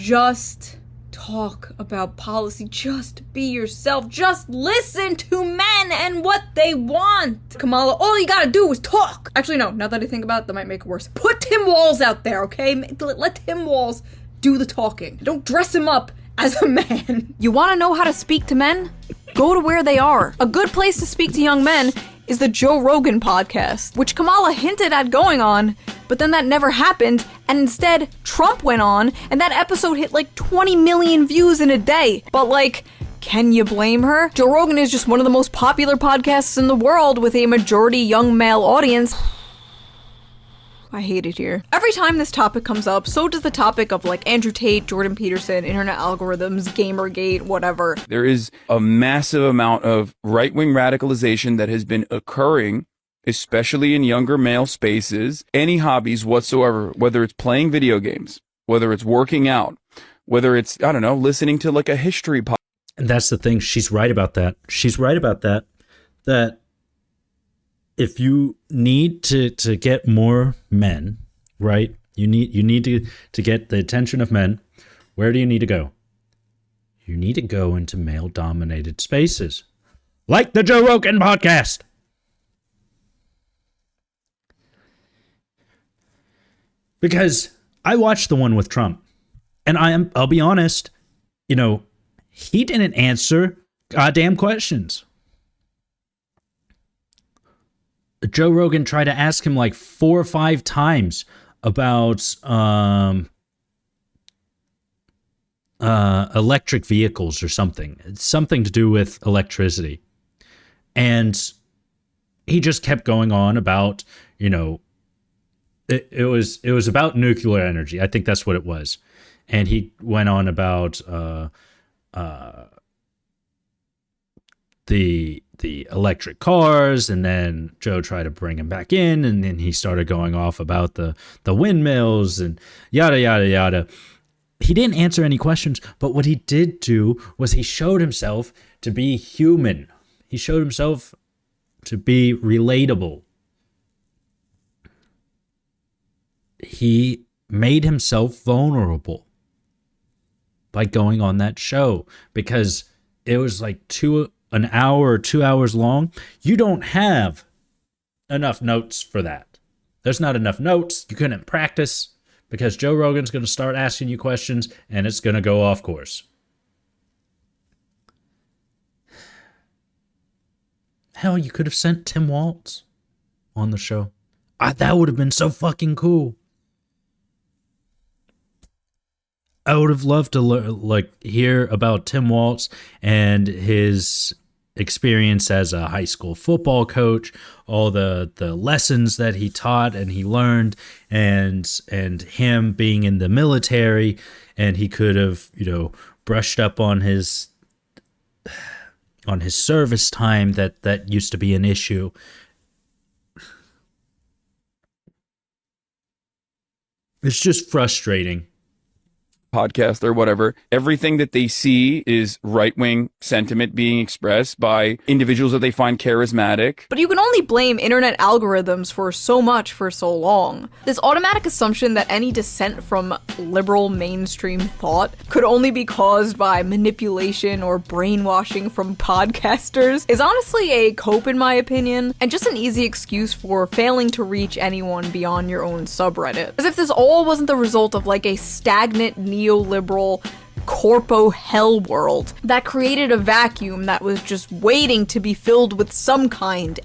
Just talk about policy. Just be yourself. Just listen to men and what they want. Kamala, all you gotta do is talk. Actually, no, now that I think about it, that might make it worse. Put Tim Walz out there, okay? Let Tim Walz do the talking. Don't dress him up as a man. You want to know how to speak to men? Go to where they are. A good place to speak to young men is the Joe Rogan podcast, which Kamala hinted at going on, but then that never happened, and instead Trump went on, and that episode hit like 20 million views in a day. But like, can you blame her? Joe Rogan is just one of the most popular podcasts in the world with a majority young male audience. I hate it here. Every time this topic comes up, so does the topic of like Andrew Tate, Jordan Peterson, internet algorithms, Gamergate, whatever. There is a massive amount of right-wing radicalization that has been occurring, especially in younger male spaces. Any hobbies whatsoever, whether it's playing video games, whether it's working out, whether it's, I don't know, listening to like a history podcast. And that's the thing. She's right about that. She's right about that. That if you need to get more men, right? You need to get the attention of men. Where do you need to go? You need to go into male-dominated spaces, like the Joe Rogan podcast. Because I watched the one with Trump, and I'll be honest, you know, he didn't answer goddamn questions. Joe Rogan tried to ask him like 4 or 5 times about electric vehicles or something. It's something to do with electricity. And he just kept going on about, you know, it was about nuclear energy. I think that's what it was. And he went on about the electric cars, and then Joe tried to bring him back in, and then he started going off about the windmills and yada yada yada. He didn't answer any questions, but what he did do was he showed himself to be human. He showed himself to be relatable. He made himself vulnerable by going on that show, because it was like an hour or 2 hours long. You don't have enough notes for that. There's not enough notes. You couldn't practice, because Joe Rogan's going to start asking you questions and it's going to go off course. Hell, you could have sent Tim Waltz on the show. That would have been so fucking cool. I would have loved to hear about Tim Waltz and his experience as a high school football coach, all the lessons that he taught and he learned, and him being in the military, and he could have, you know, brushed up on his service time that used to be an issue. It's just frustrating. Podcast or whatever, everything that they see is right-wing sentiment being expressed by individuals that they find charismatic. But you can only blame internet algorithms for so much for so long. This automatic assumption that any dissent from liberal mainstream thought could only be caused by manipulation or brainwashing from podcasters is honestly a cope, in my opinion, and just an easy excuse for failing to reach anyone beyond your own subreddit. As if this all wasn't the result of like a stagnant neoliberal corpo hell world that created a vacuum that was just waiting to be filled with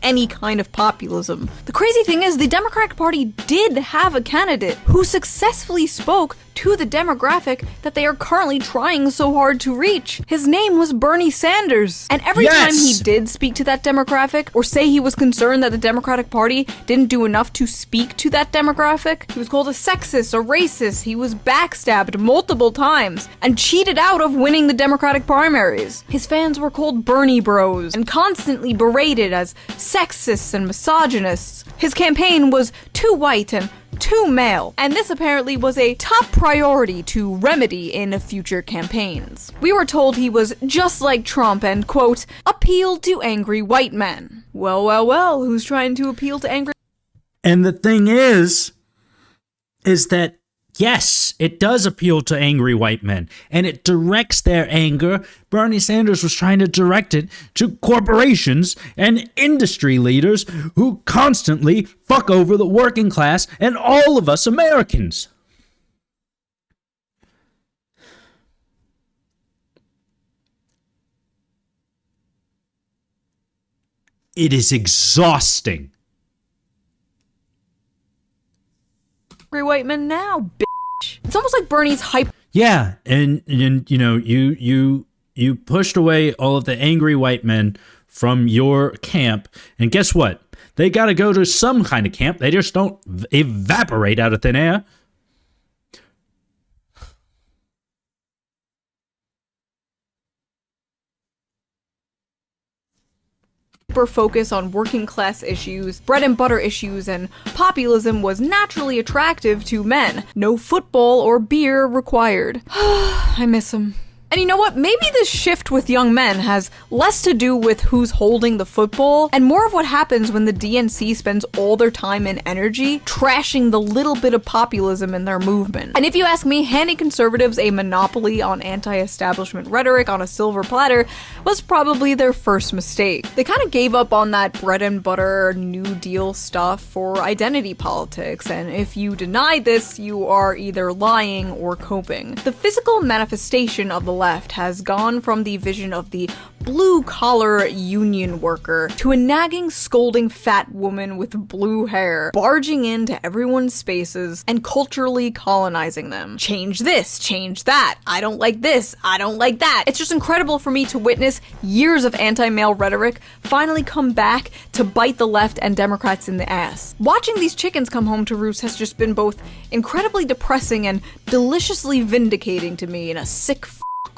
any kind of populism. The crazy thing is, the Democratic Party did have a candidate who successfully spoke to the demographic that they are currently trying so hard to reach. His name was Bernie Sanders. And every time he did speak to that demographic, or say he was concerned that the Democratic Party didn't do enough to speak to that demographic, he was called a sexist, a racist, he was backstabbed multiple times, and cheated out of winning the Democratic primaries. His fans were called Bernie Bros, and constantly berated as sexists and misogynists. His campaign was too white and too male, and this apparently was a top priority to remedy in future campaigns. We were told he was just like Trump and, quote, appealed to angry white men. Well, who's trying to appeal to angry? And the thing is that yes, it does appeal to angry white men, and it directs their anger. Bernie Sanders was trying to direct it to corporations and industry leaders who constantly fuck over the working class and all of us Americans. It is exhausting. Angry white men now, bitch. It's almost like Bernie's hype. Yeah, and you know, you pushed away all of the angry white men from your camp, and guess what? They got to go to some kind of camp. They just don't evaporate out of thin air. Focus on working class issues, bread and butter issues, and populism was naturally attractive to men. No football or beer required. I miss him. And you know what? Maybe this shift with young men has less to do with who's holding the football and more of what happens when the DNC spends all their time and energy trashing the little bit of populism in their movement. And if you ask me, handing conservatives a monopoly on anti-establishment rhetoric on a silver platter was probably their first mistake. They kind of gave up on that bread and butter New Deal stuff for identity politics, and if you deny this, you are either lying or coping. The physical manifestation of the left has gone from the vision of the blue-collar union worker to a nagging, scolding fat woman with blue hair, barging into everyone's spaces and culturally colonizing them. Change this, change that, I don't like this, I don't like that. It's just incredible for me to witness years of anti-male rhetoric finally come back to bite the left and Democrats in the ass. Watching these chickens come home to roost has just been both incredibly depressing and deliciously vindicating to me in a sick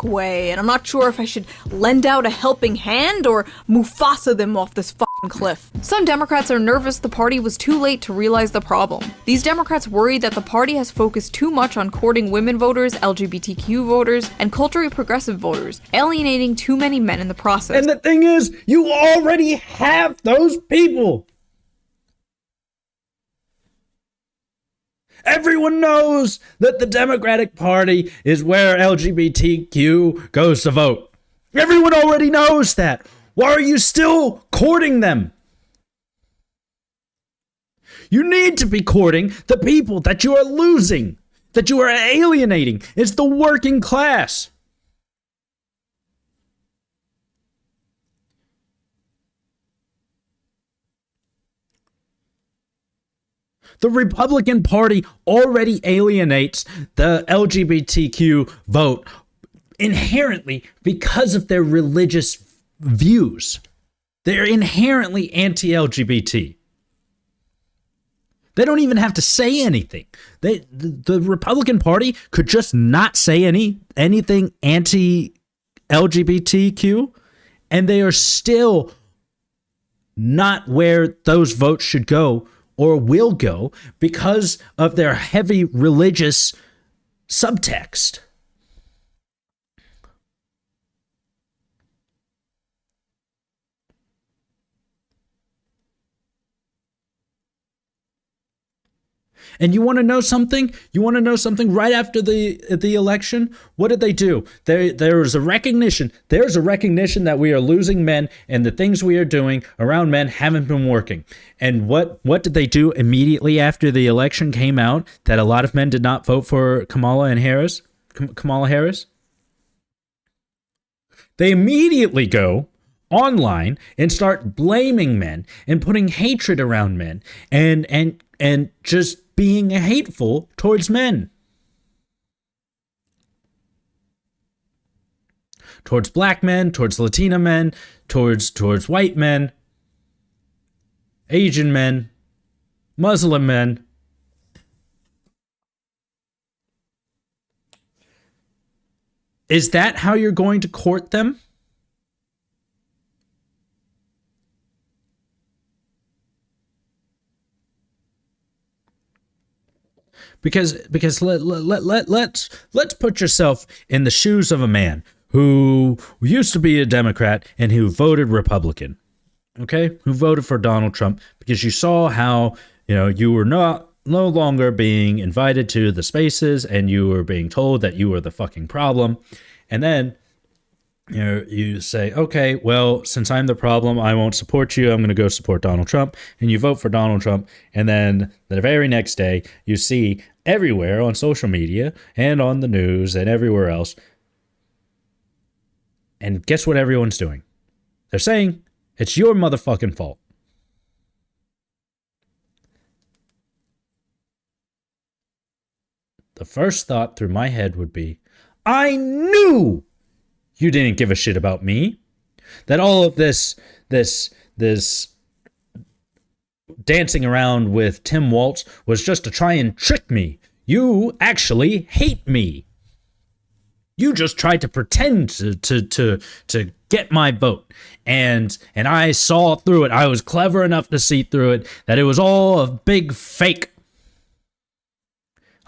way, and I'm not sure if I should lend out a helping hand or Mufasa them off this fucking cliff. Some Democrats are nervous the party was too late to realize the problem. These Democrats worry that the party has focused too much on courting women voters, LGBTQ voters, and culturally progressive voters, alienating too many men in the process. And the thing is, you already have those people. Everyone knows that the Democratic Party is where LGBTQ goes to vote. Everyone already knows that. Why are you still courting them? You need to be courting the people that you are losing, that you are alienating. It's the working class. The Republican Party already alienates the LGBTQ vote inherently because of their religious views. They're inherently anti-LGBT. They don't even have to say anything. The Republican Party could just not say anything anti-LGBTQ, and they are still not where those votes should go or will go because of their heavy religious subtext. And you want to know something? You want to know something? Right after the election, what did they do? There was a recognition. There's a recognition that we are losing men, and the things we are doing around men haven't been working. And what did they do immediately after the election came out that a lot of men did not vote for Kamala Harris? They immediately go online and start blaming men and putting hatred around men and just being hateful towards men. Towards black men, towards Latina men, towards white men, Asian men, Muslim men. Is that how you're going to court them? Because let's put yourself in the shoes of a man who used to be a Democrat and who voted Republican, okay? Who voted for Donald Trump because you saw how, you were no longer being invited to the spaces and you were being told that you were the fucking problem. And then you say, okay, well, since I'm the problem, I won't support you. I'm going to go support Donald Trump. And you vote for Donald Trump. And then the very next day, you see everywhere on social media and on the news and everywhere else. And guess what everyone's doing? They're saying It's your motherfucking fault. The first thought through my head would be, I knew you didn't give a shit about me. That all of this dancing around with Tim Walz was just to try and trick me. You actually hate me. You just tried to pretend to get my vote. And I saw through it. I was clever enough to see through it that it was all a big fake.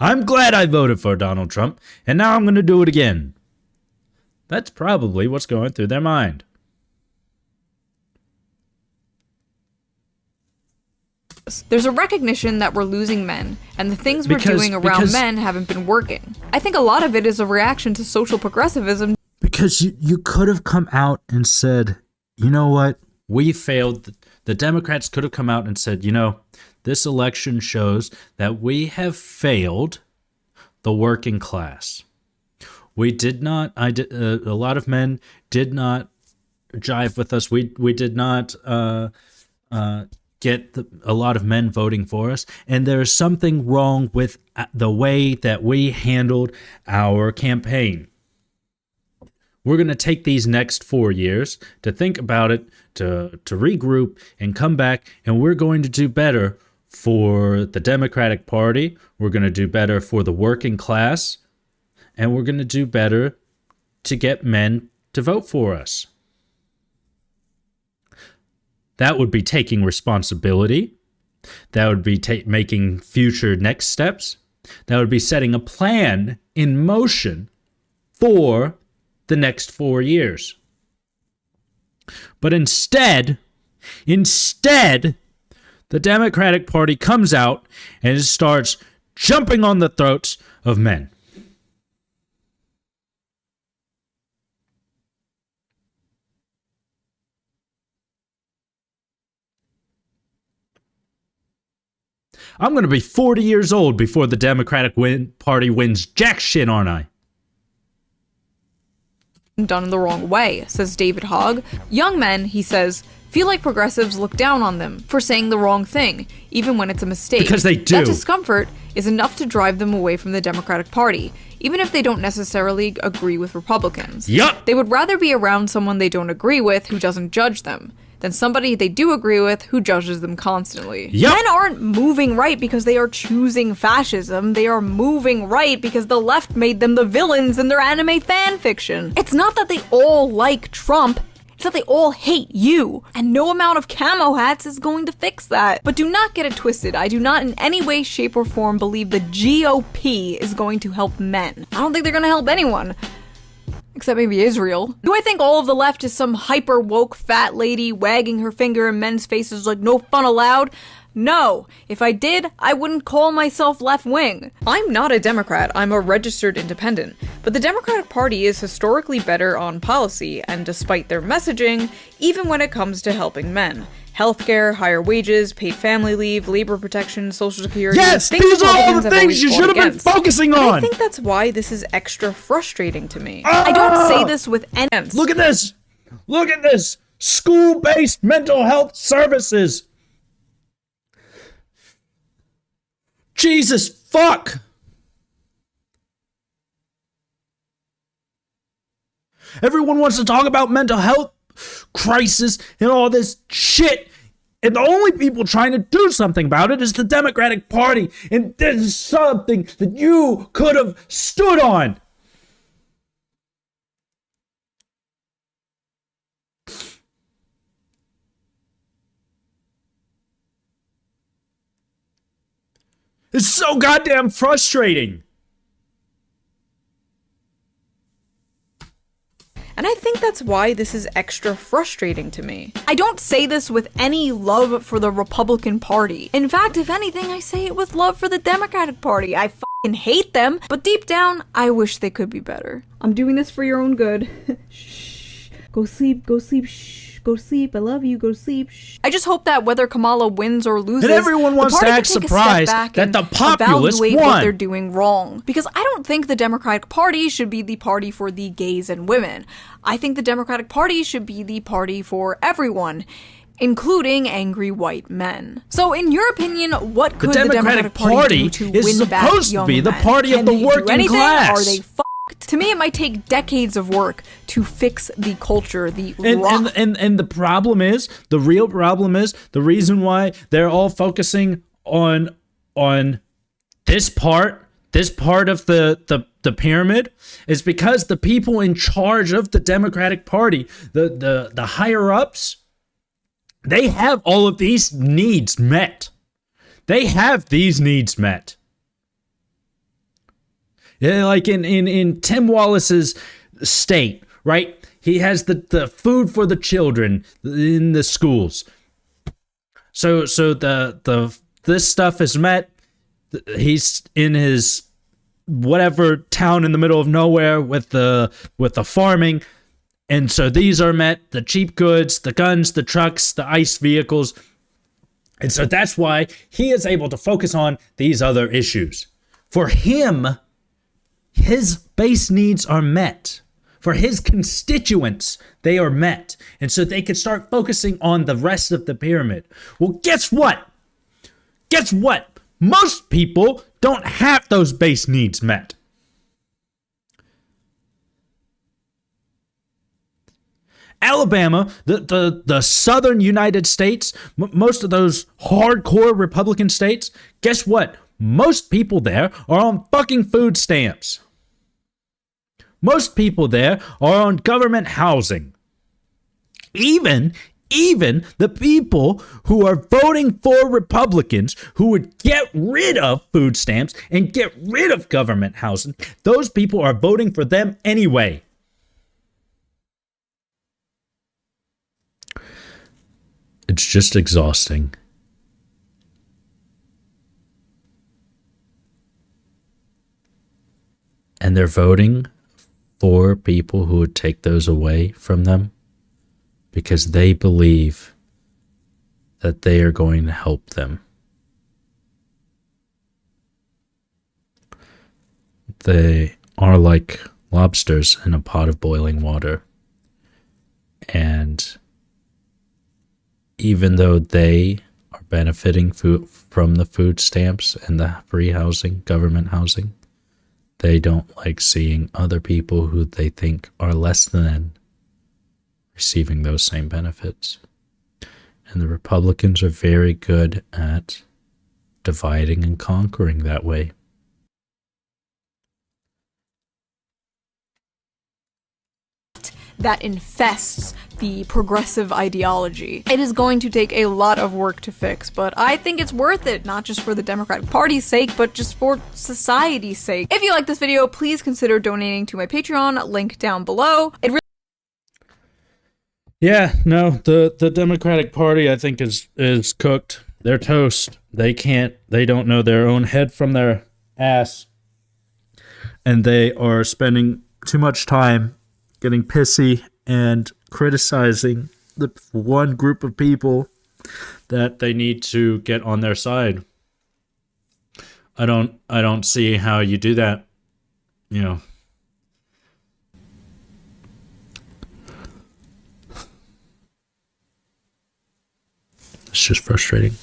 I'm glad I voted for Donald Trump, and now I'm going to do it again. That's probably what's going through their mind. There's a recognition that we're losing men, and the things we're doing around men haven't been working. I think a lot of it is a reaction to social progressivism. Because you could have come out and said, you know what, we failed. The Democrats could have come out and said, you know, this election shows that we have failed the working class. We did not, a lot of men did not jive with us. We did not get a lot of men voting for us. And there is something wrong with the way that we handled our campaign. We're going to take these next 4 years to think about it, to regroup and come back, and we're going to do better for the Democratic Party. We're going to do better for the working class, and we're going to do better to get men to vote for us. That would be taking responsibility. That would be making future next steps. That would be setting a plan in motion for the next 4 years. But instead, the Democratic Party comes out and starts jumping on the throats of men. I'm going to be 40 years old before the Democratic Party wins jack shit, aren't I? Done in the wrong way, says David Hogg. Young men, he says, feel like progressives look down on them for saying the wrong thing, even when it's a mistake. Because they do. That discomfort is enough to drive them away from the Democratic Party, even if they don't necessarily agree with Republicans. Yup! They would rather be around someone they don't agree with who doesn't judge them than somebody they do agree with who judges them constantly. Yep. Men aren't moving right because they are choosing fascism. They are moving right because the left made them the villains in their anime fan fiction. It's not that they all like Trump. It's that they all hate you, and no amount of camo hats is going to fix that. But do not get it twisted. I do not in any way, shape, or form believe the GOP is going to help men. I don't think they're going to help anyone. Except maybe Israel. Do I think all of the left is some hyper woke fat lady wagging her finger in men's faces like no fun allowed? No. If I did, I wouldn't call myself left-wing. I'm not a Democrat, I'm a registered independent. But the Democratic Party is historically better on policy, and despite their messaging, even when it comes to helping men. Healthcare, higher wages, paid family leave, labor protection, social security. Yes, these are all the things you should have been focusing on. And I think that's why this is extra frustrating to me. I don't say this with any sense. Look at this. Look at this. School-based mental health services. Jesus fuck. Everyone wants to talk about mental health crisis and all this shit, and the only people trying to do something about it is the Democratic Party, and this is something that you could have stood on. It's so goddamn frustrating. And I think that's why this is extra frustrating to me. I don't say this with any love for the Republican Party. In fact, if anything, I say it with love for the Democratic Party. I fucking hate them, but deep down, I wish they could be better. I'm doing this for your own good. Shh. Go sleep, shh. go to sleep. I love you. Go to sleep. Shh. I just hope that whether Kamala wins or loses, And everyone wants to act surprised that the populace evaluate won. what they're doing wrong. Because I don't think the Democratic Party should be the party for the gays and women. I think the Democratic Party should be the party for everyone, including angry white men. So in your opinion, what could the Democratic Party do to is win back supposed to young be the men? party of Can the they do working anything? class. Are they fucked? To me, it might take decades of work to fix the culture, the rot. And the problem is, the real problem is, the reason why they're all focusing on this part of the pyramid is because the people in charge of the Democratic Party, the higher ups, they have all of these needs met. They have these needs met. Yeah, like in Tim Wallace's state, right? He has the food for the children in the schools. So this stuff is met. He's in his whatever town in the middle of nowhere with the farming, and so these are met: the cheap goods, the guns, the trucks, the ICE vehicles, and so that's why he is able to focus on these other issues. For him, his base needs are met. For his constituents, they are met, and so they can start focusing on the rest of the pyramid. Well, guess what? Guess what? Most people don't have those base needs met. Alabama, the southern United States, most of those hardcore Republican states, guess what? Most people there are on fucking food stamps. Most people there are on government housing. Even the people who are voting for Republicans who would get rid of food stamps and get rid of government housing, those people are voting for them anyway. It's just exhausting. And they're voting for people who would take those away from them because they believe that they are going to help them. They are like lobsters in a pot of boiling water. And even though they are benefiting from the food stamps and the free housing, government housing, they don't like seeing other people who they think are less than receiving those same benefits. And the Republicans are very good at dividing and conquering that way. That infests the progressive ideology. It is going to take a lot of work to fix, but I think it's worth it, not just for the Democratic Party's sake, but just for society's sake. If you like this video, please consider donating to my Patreon, link down below. Yeah, no, the Democratic Party, I think, is cooked. They're toast. They don't know their own head from their ass. And they are spending too much time getting pissy and criticizing the one group of people that they need to get on their side. I don't see how you do that, you know. It's just frustrating.